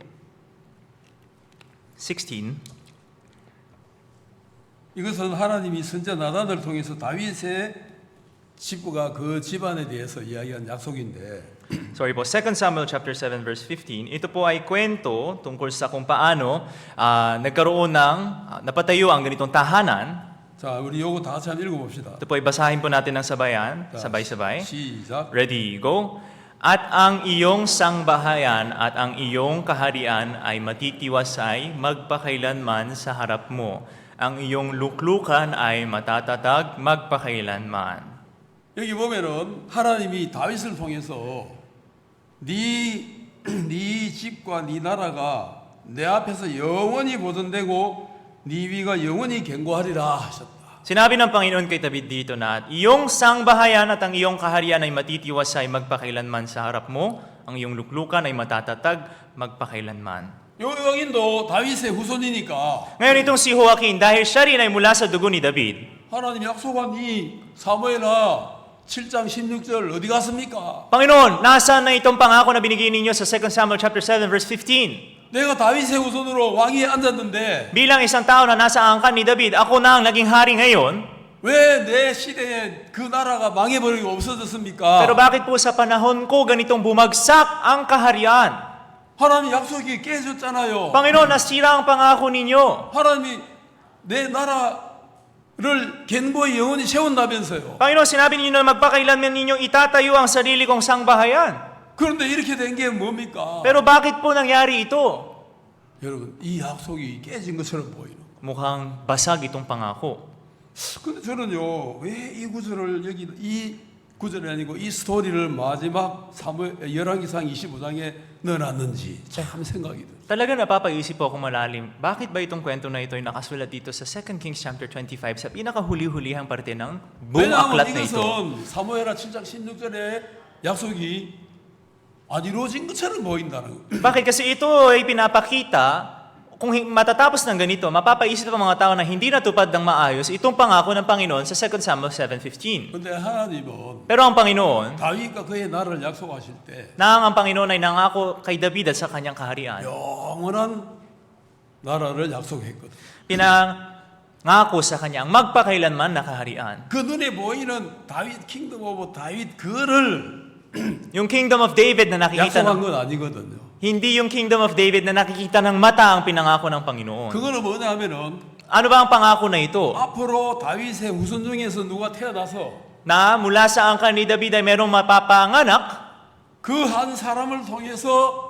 16. 이것은 하나님이 선자 나단을 통해서 다윗의 집과 그 집안에 대해서 이야기한 약속인데 Sorry po, 2 Samuel chapter 7 verse 15. Ito po ay kwento tungkol sa kung paano nagkaroon ng napatayo ang ganitong tahanan. 자, 우리 요거 다 같이 한번 읽어봅시다. Ito po ay basahin po natin ng sabayan, 자, sabay-sabay. 시작. Ready, go. At ang iyong sangbahayan at ang iyong kaharian ay matitiwasay magpakailanman sa harap mo. Ang iyong luklukan ay matatatag magpakailanman. 여기 보면은 하나님이 다윗을 통해서 네 집과 네 나라가 내 앞에서 영원히 보존되고 네 위가 영원히 견고하리라 하셨다. Sinabi ng Panginoon kay David dito na iyong sangbahayan at ang iyong kaharian ay matitiwasay magpakailanman sa harap mo. Ang iyong luklukan ay matatatag magpakailanman. 요약인도 다윗의 후손이니까 Ngayon itong si Joaquin, dahil siya rin ay mula sa dugo ni David, 하나님 약속한 이 사무엘하 7장 16절 어디 갔습니까? Panginoon, nasaan na itong pangako na binigay ninyo sa 2 Samuel chapter 7 verse 15? 내가 다윗의 후손으로 왕위에 앉았는데 Bilang isang tao na nasa angkan ni David, ako na ang naging hari ngayon. 왜 내 시대에 그 나라가 망해버리고 없어졌습니까? Pero bakit po sa panahon ko ganitong bumagsak ang kaharian? 하나님 약속이 깨졌잖아요. Panginoon, nasira ang pangako ninyo. 하나님이 내 나라를 견고히 영원히 세운다면서요. Panginoon, sinabi ninyo na magpakailanman ninyo itatayo ang sarili kong sangbahayan. 그런데 이렇게 된 게 뭡니까? Pero bakit po nangyari ito? 여러분, 이 약속이 깨진 것처럼 보이는 거예요. Mukhang basag itong pangako. 근데 저는요, 왜 이 구절을 여기 이 구절이 아니고 이 스토리를 마지막 열왕기상 25장에 넣어놨는지 참 생각이 들어요. Talaga napapaisip po ako malalim, bakit ba itong kwento na ito ay nakasulat dito sa 2 Kings chapter 25 sa pinakahuli-hulihang parte ng buong 왜냐하면 aklat na ito? 이것은 사무엘하 7장 16절의 약속이 안 이루어진 것처럼 보인다는 거예요. Bakit? Kasi ito ay pinapakita, kung matatapos ng ganito, mapapaisip ang mga tao na hindi natupad ng maayos itong pangako ng Panginoon sa 2 Samuel 7:15. 근데 하나님은 Pero ang Panginoon, 다윗과 그의 나라를 약속하실 때 ang Panginoon ay nangako kay David at sa kanyang kaharian. 영원한 나라를 약속했거든. Pinangako sa kanyang magpakailanman na kaharian. 그 눈에 보이는 다윗 킹덤 오브 다윗 그를 Yung Kingdom of David na nakikita 약속한 ng, 건 아니거든요. hindi yung Kingdom of David na nakikita ng mata ang pinangako ng Panginoon. 그거는 뭐냐면은 Ano ba ang pangako na ito? 앞으로 다윗의 후손 중에서 누가 태어나서 Na mula sa angkan ni David ay merong mapapanganak, 그 한 사람을 통해서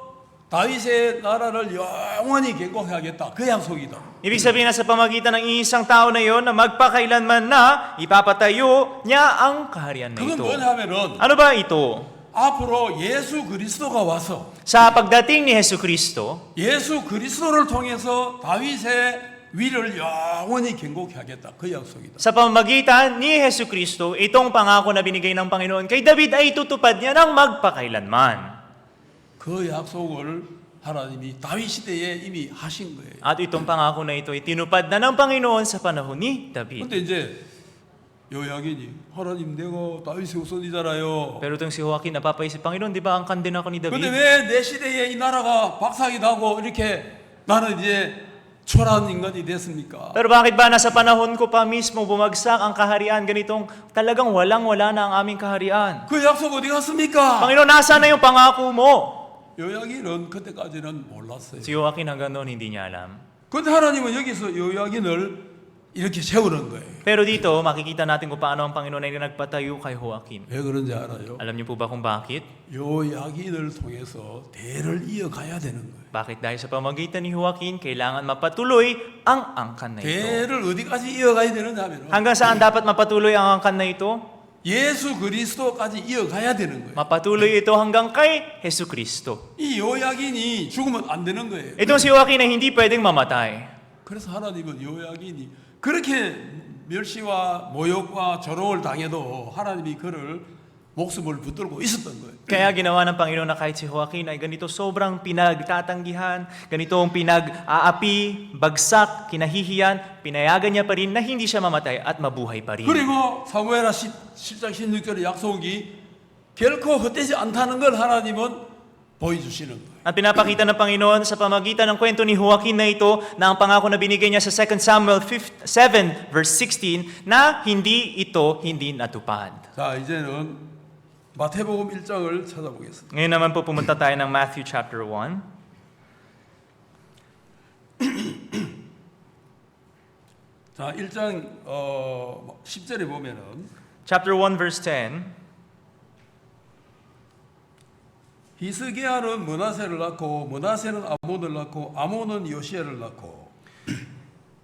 다윗의 나라를 영원히 견고하겠다. 그 약속이다. ibig sabihin na sa pamagitan ng isang tao na yon na magpakailanman na ipapatayo niya ang kaharian na 그건 ito. 뭐냐면은 Ano ba ito? 앞으로 예수 그리스도가 와서 Sa pagdating ni Hesu Kristo, 예수 그리스도를 통해서 다윗의 위를 영원히 견고히 하겠다. 그 약속이다. sa pamamagitan ni Hesu Kristo, itong pangako na binigay ng Panginoon kay David ay tutupad niya ng magpakailanman. 그 약속을 하나님이 다윗 시대에 이미 하신 거예요. At itong pangako na ito ay tinupad na ng Panginoon sa panahon ni David. 근데 이제 요약이니 하나님 내가 다윗의 후손이잖아요. Pero itong si Joaquin napapaisip, Panginoon, di ba angkan din ako ni 근데 David? 왜 내 시대에 이 나라가 박살이 나고 이렇게 나는 이제 초라한 인간이 됐습니까? Pero bakit ba nasa panahon ko pa mismo bumagsak ang kaharian, ganitong talagang walang-wala na ang aming kaharian? 그 약속 어디 갔습니까? Panginoon, nasaan na yung pangako mo? 요약이는 그때까지는 몰랐어요. Si Joaquin hanggang noon hindi niya alam. 근데 하나님은 여기서 요약인을 이렇게 세우는 거예요. Pero dito, makikita natin kung paano ang Panginoon ay nagpatayo kay Joaquin. 왜 그런지 알아요? Alam niyo po ba kung bakit? 요야긴을 통해서 대를 이어가야 되는 거예요. Bakit? Dahil sa pamagitan ni Joaquin, kailangan mapatuloy ang angkan na ito. 대를 어디까지 이어가야 되느냐면 Hanggang saan dapat mapatuloy ang angkan na ito? 예수 그리스도까지 이어가야 되는 거예요. Mapatuloy ito hanggang kay Hesus Kristo. 이 요야긴이 죽으면 안 되는 거예요. Itong si Joaquin ay hindi pwedeng mamatay. 그래서 하나님은 요야긴이 그렇게 멸시와 모욕과 조롱을 당해도 하나님이 그를 목숨을 붙들고 있었던 거예요. Kaya ginawa ng Panginoon na kahit si Joaquin ay ganito sobrang pinagtatanggihan, ganitong pinag-aapi, bagsak, kinahihiyan, pinayagan niya pa rin na hindi siya mamatay at mabuhay pa rin. 그리고 사무엘하 10장 16절의 약속이 결코 헛되지 않다는 걸 하나님은 보여주시는 거예요. At pinapakita ng Panginoon sa pamagitan ng kwento ni Joaquin na ito na ang pangako na binigay niya sa 2 Samuel 7 verse 16 na hindi natupad. 자, 이제는 마태복음 1장을 찾아보겠습니다. Ngayon naman po pumunta tayo ng Matthew chapter 1. 자, 1장 10절에 보면은 Chapter 1 verse 10. 히스기야는 므나세를 낳고 므나세는 아몬을 낳고 아몬은 요시야를 낳고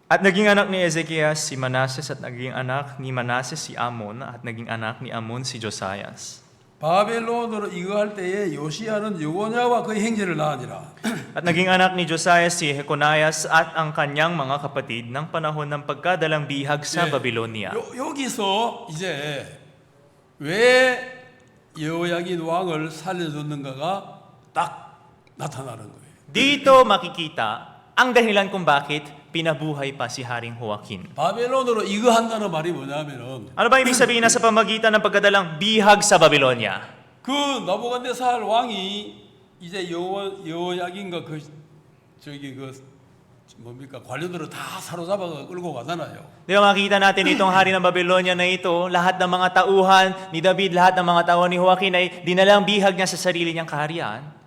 At naging anak ni Ezekias si Manases at naging anak ni Manases si Amon at naging anak ni Amon si Josias. 바벨론으로 이거할 때에 요시야는 여고냐와 그의 형제를 낳으니라. At naging anak ni Josias si Jeconias at ang kanyang mga kapatid ng panahon ng pagkadalang bihag sa Babylonia. 여기서 이제 왜 여호야긴 왕을 살려줬는가가 딱 나타나는 거예요. Dito makikita ang dahilan kung bakit pinabuhay pa si Haring Joaquin. 바벨론으로 이거 한다는 말이 뭐냐면은 Ano ba ibig sabihin na sa pamagitan ng pagkadalang bihag sa Babylonia? 그 나부갓네살 왕이 이제 여호야긴과 그 저기 그 뭡니까 관료들을 다 사로잡아 끌고 가잖아요. Di ba makikita natin itong hari ng Babylonia na ito, lahat ng mga tauhan ni David, lahat ng mga tauhan ni Joaquin ay dinalang bihag niya sa sarili niyang kaharian.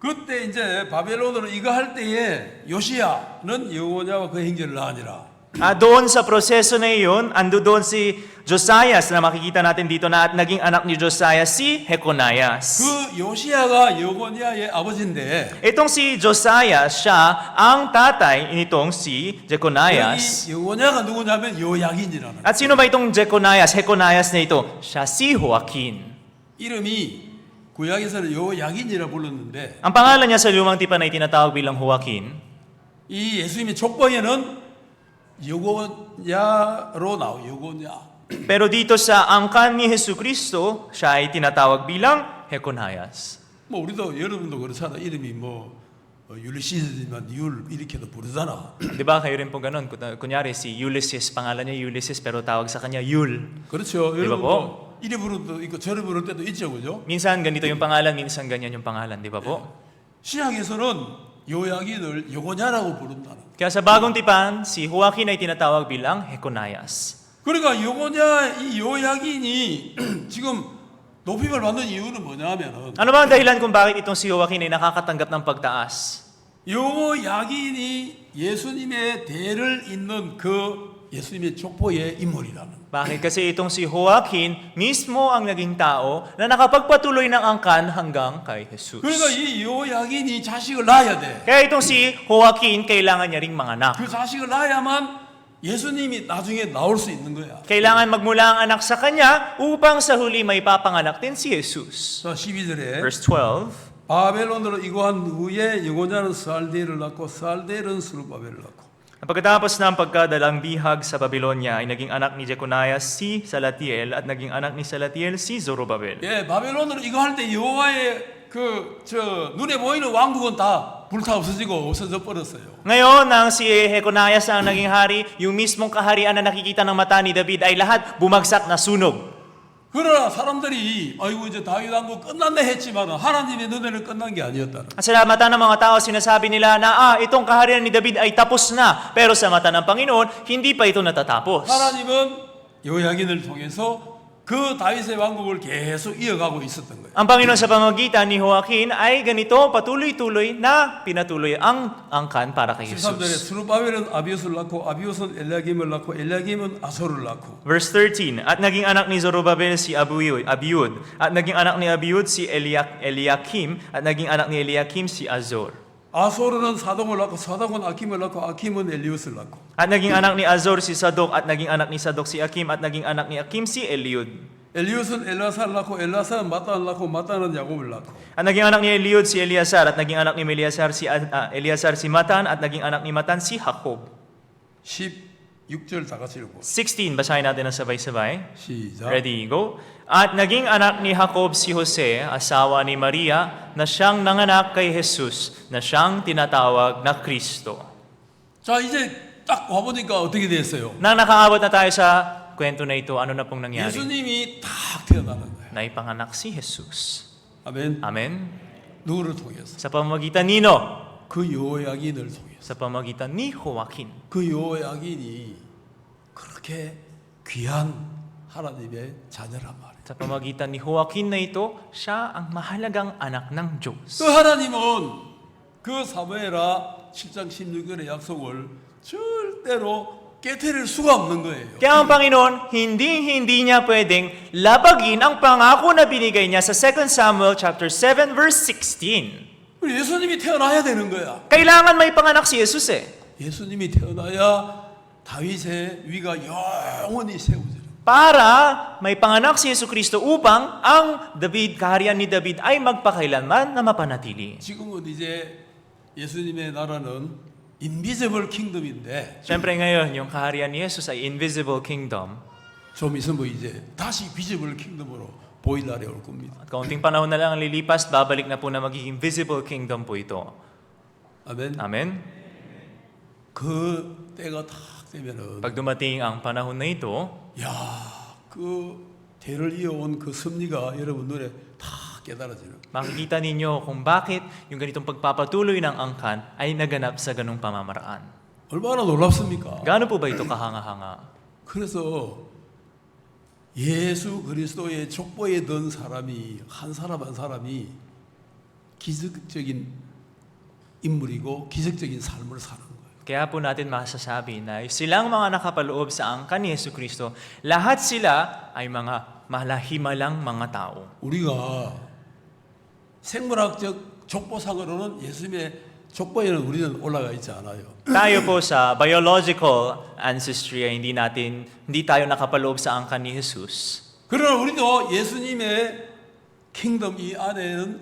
그때 이제 바벨론으로 이거 할 때에 요시야는 여호냐와 그 형제를 낳으니라. Doon sa proseso na iyon, ando doon si Josias na makikita natin dito na at naging anak ni Josias si Jeconias. 그 요시야가 여고냐의 아버지인데 Itong si Josias, siya ang tatay nitong si Jeconias. 여기 여고냐가 누구냐면 요야긴이라는 At sino ba itong Jeconias na ito? Siya si Joaquin. 이름이 구약에서는 요야긴이라 불렀는데 Ang pangalan niya sa lumang tipan ay tinatawag bilang Joaquin. 이 예수님의 족보에는 여고냐로 나와요. 여고냐. Pero dito sa angkan ni Jesucristo, siya ay tinatawag bilang Jeconias. 뭐 우리도 여러분도 그렇잖아. 이름이 뭐 율리시스지만 율 이렇게도 부르잖아. Di ba kayo rin po ganun? Kunyari si Ulysses, pangalan niya Ulysses pero tawag sa kanya Yul. 그렇죠. 네, 여러분 뭐? 뭐 이리 부를 때도 있고 저리 부를 때도 있죠, 그죠? Minsan ganito yung pangalan, minsan ganyan yung pangalan, di ba po? 신약에서는 요야긴을 여고냐라고 부른다는. Kaya sa bagong tipan, si Joaquin ay tinatawag bilang Jeconias. 그러니까 여고냐 이 요야긴이 지금 높임을 받는 이유는 뭐냐면은 Ano ba ang dahilan kung bakit itong si Joaquin ay nakakatanggap ng pagtaas? 요야긴이 예수님의 대를 잇는 그 예수님의 족보의 인물이라는. Bakit? Kasi itong si Joaquin mismo ang naging tao na nakapagpatuloy ng angkan hanggang kay Jesus. 그러니까 이 요야긴이 자식을 낳아야 돼. Kaya itong si Joaquin, kailangan niya ring manganak. 그 자식을 낳아야만 예수님이 나중에 나올 수 있는 거야. Kailangan magmula ang anak sa kanya upang sa huli may papanganak din si Jesus. 자, 12절에 Verse 12. 바벨론으로 이고한 후에 여고냐는 살디엘을 낳고 살디엘은 스룹바벨을 낳고. Pagkatapos ng pagkadalang bihag sa Babylonia ay naging anak ni Jeconias si Salatiel at naging anak ni Salatiel si Zorobabel. 예, 바벨론으로 이거 할 때 여호와의 눈에 보이는 왕국은 다 불타 없어져 버렸어요. Ngayon, nang si Jeconias ang naging hari, yung mismong kaharian na nakikita ng mata ni David ay lahat bumagsak na sunog. 그러나 사람들이 아이고 이제 다윗 왕국 끝났네 했지만 하나님의 눈에는 끝난 게 아니었다. At sa mata ng mga tao, sinasabi nila na itong kaharian ni David ay tapos na. Pero sa mata ng Panginoon, hindi pa ito natatapos. 하나님은 요야긴을 통해서 그 다윗의 왕국을 계속 이어가고 있었던 거예요. Ang Panginoon sa pamamagitan ni Joaquin ay ganito patuloy-tuloy na pinatuloy ang angkan para kay 13절에 Jesus. 스루바벨은 아비옷을 낳고 아비옷은 엘리야김을 낳고 엘리야김은 아소를 낳고 Verse 13, at naging anak ni Zorobabel si Abiud, at naging anak ni Abiud si Eliakim, at naging anak ni Eliakim si Azor. 아소르는 사동을 낳고 사동은 아킴을 낳고 아킴은 엘리옷을 낳고 At naging anak ni Azor si Sadok, at naging anak ni Sadok si Akim, at naging anak ni Akim si Eliud. 엘리옷은 엘라사를 낳고 엘라사는 마따를 낳고 마따는 야곱을 낳고 At naging anak ni Eliud si Eliasar, at naging anak ni Eliasar si Matan, at naging anak ni Matan si Jacob. 16절 다 같이 읽고 16, basahin natin ng sabay-sabay. 시작. Ready, go. At naging anak ni Jacob si Jose, asawa ni Maria, na siyang nanganak kay Jesus, na siyang tinatawag na Kristo. 자 이제 딱 와보니까 어떻게 됐어요? Nang nakaabot na tayo sa kwento na ito, ano na pong nangyari? 예수님이 딱 태어나는 거예요. Naipanganak si Jesus. 아멘. Amen? 누구를 통해서? Sa pamamagitan nino? 그 여호야긴을 통해서. Sa pamamagitan ni Joaquin. 그 여호야긴이 그렇게 귀한 하나님의 자녀란 말이에요. Sa pamamagitan ni Joaquin na ito, siya ang mahalagang anak ng Diyos. 그 하나님은 그 사무엘하 7장 16절의 약속을 절대로 깨트릴 수가 없는 거예요. Kaya ang Panginoon, hindi niya pwedeng labagin ang pangako na binigay niya sa 2 Samuel chapter 7 verse 16. 우리 예수님이 태어나야 되는 거야. Kailangan may panganak si Jesus eh. 예수님이 태어나야 다윗의 위가 영원히 세워져요. Para may panganak si Yesu Kristo upang ang kaharian ni David ay magpakailanman na mapanatili. 지금은 이제 예수님의 나라는 인비지블 킹덤인데 Siyempre ngayon, yung kaharian ni Jesus ay invisible kingdom. 좀 있으면 이제 다시 비지블 킹덤으로 보일 날이 올 겁니다. At kaunting panahon na lang ang lilipas, babalik na po na magiging visible kingdom po ito. 아멘. Amen? 그 때가 딱 되면은 Pag dumating ang panahon na ito, 야, 그 대를 이어온 그 섭리가 여러분 눈에 다 깨달아지는. makikita ninyo kung bakit yung ganitong pagpapatuloy ng angkan ay naganap sa ganung pamamaraan. 얼마나 놀랍습니까? Gaano po ba ito kahanga-hanga? 그래서 예수 그리스도의 족보에 든 사람이 한 사람 한 사람이 기적적인 인물이고 기적적인 삶을 사는 거예요. Kaya po natin masasabi na silang mga nakapaloob sa angkan ni Yesu Kristo, lahat sila ay mga malahimalang mga tao. 우리가 생물학적 족보상으로는 예수님의 족보에는 우리는 올라가 있지 않아요. Tayo po sa biological ancestry ay hindi tayo nakapaloob sa angkan ni Jesus. 그러나 우리도 예수님의 킹덤 이 안에는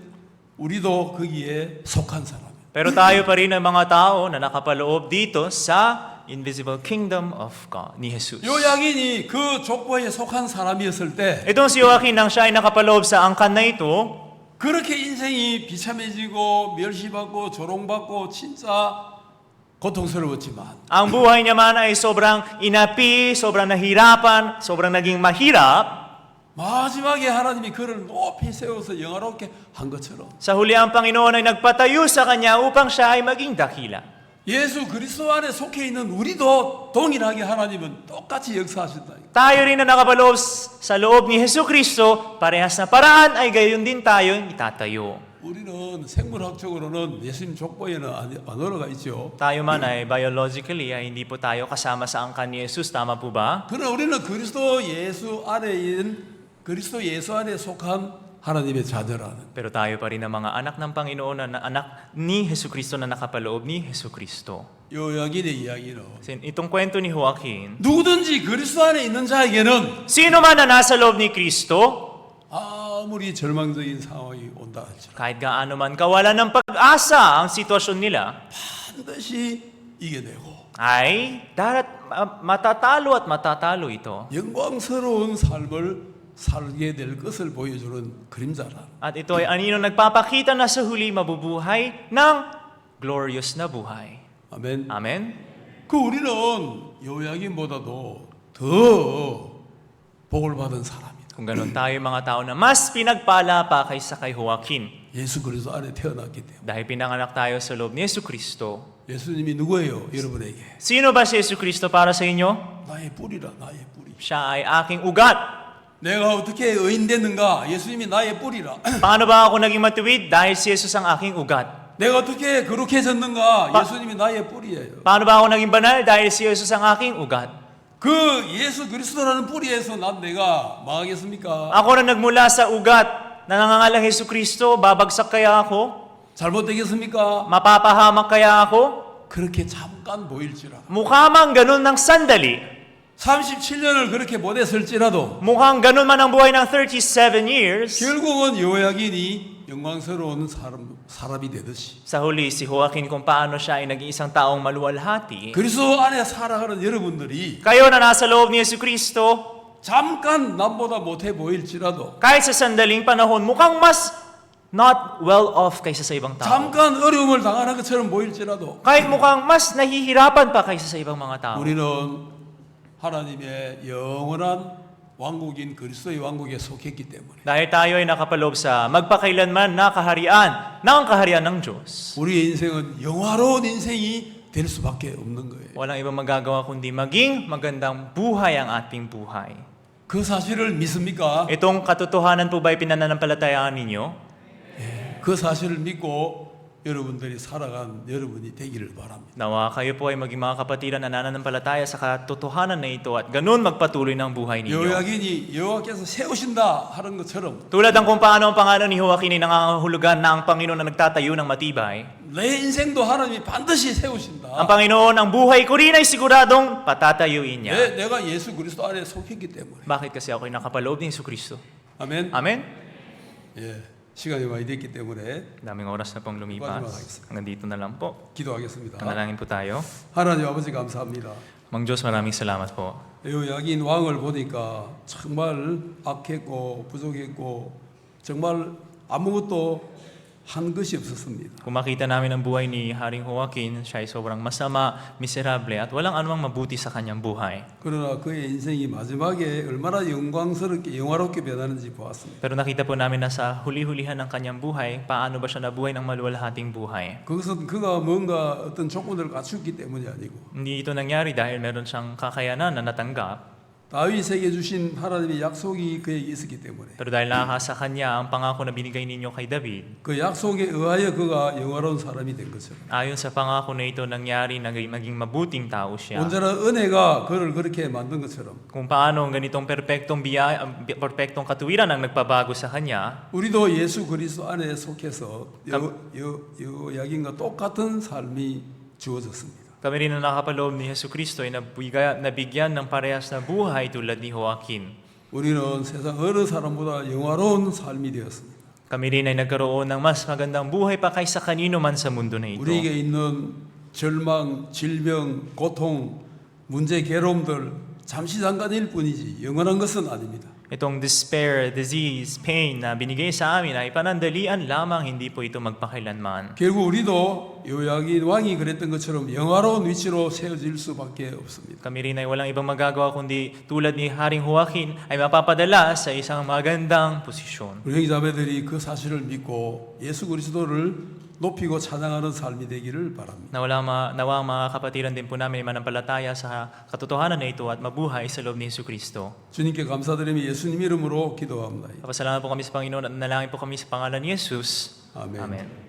우리도 거기에 속한 사람. Pero tayo pa rin ang mga tao na nakapaloob dito sa invisible kingdom of God, ni Jesus. 요야긴이 그 족보에 속한 사람이었을 때 Itong si Joaquin nang siya ay nakapaloob sa angkan na ito, 그렇게 인생이 비참해지고 멸시받고 조롱받고 진짜 고통스러웠지만 ang buhay niya man ay sobrang inapi, sobrang nahirapan, sobrang naging mahirap. 마지막에 하나님이 그를 높이 세워서 영화롭게 한 것처럼 Sa huli ang Panginoon ay nagpatayo sa kanya upang siya ay maging dakila. 예수 그리스도 안에 속해 있는 우리도 동일하게 하나님은 똑같이 역사하신다. Tayo rin na nakapaloob sa loob ni Hesus Kristo, parehas na paraan ay gayon din tayo itatayo. 우리는 생물학적으로는 예수님 족보에는 안 올라가 있죠. Tayo man ay biologically ay hindi po tayo kasama sa angkan ni Jesus, tama po ba? 그러나 우리는 그리스도 예수 안에 있는 그리스도 예수 안에 속한 하나님의 자녀라는. Pero tayo pa rin ang mga anak ng Panginoon na anak ni Hesus Kristo na nakapaloob ni Hesus Kristo. 요야긴의 이야기는 Itong kwento ni Joaquin, 누구든지 그리스도 안에 있는 자에게는 sino man na nasa loob ni Kristo, 아무리 절망적인 상황이 온다 할지라도 kahit gaano man kawalan ng pag-asa ang sitwasyon nila, 반드시 이겨내고 ay matatalo at matatalo ito. 영광스러운 삶을 살게 될 것을 보여주는 그림자라. At ito ay anino nagpapakita na sa huli mabubuhay ng glorious na buhay. 아멘. Amen? 그 우리는 요야긴보다도 더 복을 받은 사람이다. Kung ganun tayo mga tao na mas pinagpala pa kaysa kay Joaquin. 예수 그리스도 안에 태어났기 때문에. Dahil pinanganak tayo sa loob ni Yesu Kristo. 예수님이 누구예요? 여러분에게. Sino ba si Yesu Kristo para sa inyo? 나의 뿌리라, 나의 뿌리. Siya ay aking ugat. 내가 어떻게 의인 됐는가? 예수님이 나의 뿌리라. Paano ba ako naging matuwid? Dahil si Jesus ang aking ugat. 내가 어떻게 거룩해졌는가? 예수님이 나의 뿌리예요. Paano ba ako naging banal? Dahil si Jesus ang aking ugat. 그 예수 그리스도라는 뿌리에서 난 내가 망하겠습니까? Ako na nagmula sa ugat na nangangalang Hesus Kristo, babagsak kaya ako? 잘못되겠습니까? Mapapahamak kaya ako? 그렇게 잠깐 보일지라도 Mukha mang ganun ng sandali. 37년을 그렇게 못했을지라도 Mukhang ganun man ang buhay ng 37 years. 결국은 요야긴이 영광스러운 사람이 되듯이 Sa huli, si Joaquin kung paano siya ay naging isang taong maluwalhati. 그리스도 안에 살아가는 여러분들이 Kayo na nasa loob ni Yesu Kristo, 잠깐 남보다 못해 보일지라도 kahit sa sandaling panahon, mukhang mas not well off kaysa sa ibang tao. 잠깐 어려움을 당하는 것처럼 보일지라도 Kahit mukhang mas nahihirapan pa kaysa sa ibang mga tao. 우리는 하나님의 영원한 왕국인 그리스도의 왕국에 속했기 때문에 Dahil tayo ay nakapaloob sa magpakailanman na kaharian ng kaharian ng Diyos. 우리의 인생은 영화로운 인생이 될 수밖에 없는 거예요. Walang ibang magagawa kundi maging magandang buhay ang ating buhay. 그 사실을 믿습니까? Itong katotohanan po ba ay pinananampalatayaan ninyo? 그 사실을 믿고 여러분들이 살아간 여러분이 되기를 바랍니다. Nawa kayo po ay maging mga kapatiran na nananampalataya sa katotohanan na ito at ganun magpatuloy ng buhay ninyo. 여호야긴이 여호와께서 세우신다 하는 것처럼 Tulad ng kung paano ang pangalan ni Joaquin ay nangangahulugan na ang Panginoon na nagtatayo ng matibay. 내 인생도 하나님이 반드시 세우신다. Ang Panginoon, ang buhay ko rin ay siguradong patatayuin niya. 왜? 내가 예수 그리스도 안에 속했기 때문에. Bakit kasi ako ay nakapaloob ni Hesus Kristo? 아멘. Amen? 예, 시간이 많이 됐기 때문에 Daming oras na pong lumipas. Hanggang dito na lang po. 기도하겠습니다. Manalangin po tayo. 하나님 아버지 감사합니다. Mang Diyos, maraming salamat po. 여호야긴 왕을 보니까 정말 악했고 부족했고 정말 아무것도 한 것이 없었습니다. Kung makita namin ang buhay ni Haring Joaquin, siya ay sobrang masama, miserable at walang anumang mabuti sa kanyang buhay. 그러나 그의 인생이 마지막에 얼마나 영광스럽게 영화롭게 변하는지 보았습니다. Pero nakita po namin na sa huli-hulihan ng kanyang buhay, paano ba siya nabuhay ng maluwalhating buhay. 그것은 그가 뭔가 어떤 조건을 갖추었기 때문이 아니고 Hindi ito nangyari dahil meron siyang kakayanan na natanggap, 다윗에게 주신 하나님의 약속이 그에게 있었기 때문에 pero dahil nakaka sa kanya ang pangako na binigay ninyo kay David, 그 약속에 의하여 그가 영화로운 사람이 된 것처럼 ayon sa pangako na ito nangyari na maging mabuting tao siya. 온전한 은혜가 그를 그렇게 만든 것처럼 Kung paano ang ganitong perpektong biyaya, perpektong katuwiran ang nagpabago sa kanya, 우리도 예수 그리스도 안에 속해서 여호야긴과 똑같은 삶이 주어졌습니다. kami rin na nakapaloob ni Hesus Kristo ay nabigyan ng parehas na buhay tulad ni Joaquin. 우리는 세상 어느 사람보다 영화로운 삶이 되었습니다. Kami rin ay nagkaroon ng mas magandang buhay pa kaysa kanino man sa mundo na ito. 우리에게 있는 절망, 질병, 고통, 문제, 괴로움들 잠시 잠깐일 뿐이지 영원한 것은 아닙니다. Itong despair, disease, pain na binigay sa amin ay panandalian lamang, hindi po ito magpakailanman. 결국 우리도 여호야긴 왕이 그랬던 것처럼 영화로운 위치로 세워질 수밖에 없습니다. Kami rin ay walang ibang magagawa kundi tulad ni Haring Joaquin ay mapapadala sa isang magandang posisyon. 우리 형제자매들이 그 사실을 믿고 예수 그리스도를 높이고 찬양하는 삶이 되기를 바랍니다. Nawa ang mga kapatiran din po namin ay manampalataya sa katotohanan na ito at mabuhay sa loob ni Hesus Kristo. 주님께 감사드리며 예수님 이름으로 기도합니다. Kapasalamat po kami sa Panginoon at nalangin po kami sa pangalan ni Jesus. 아멘. Amen.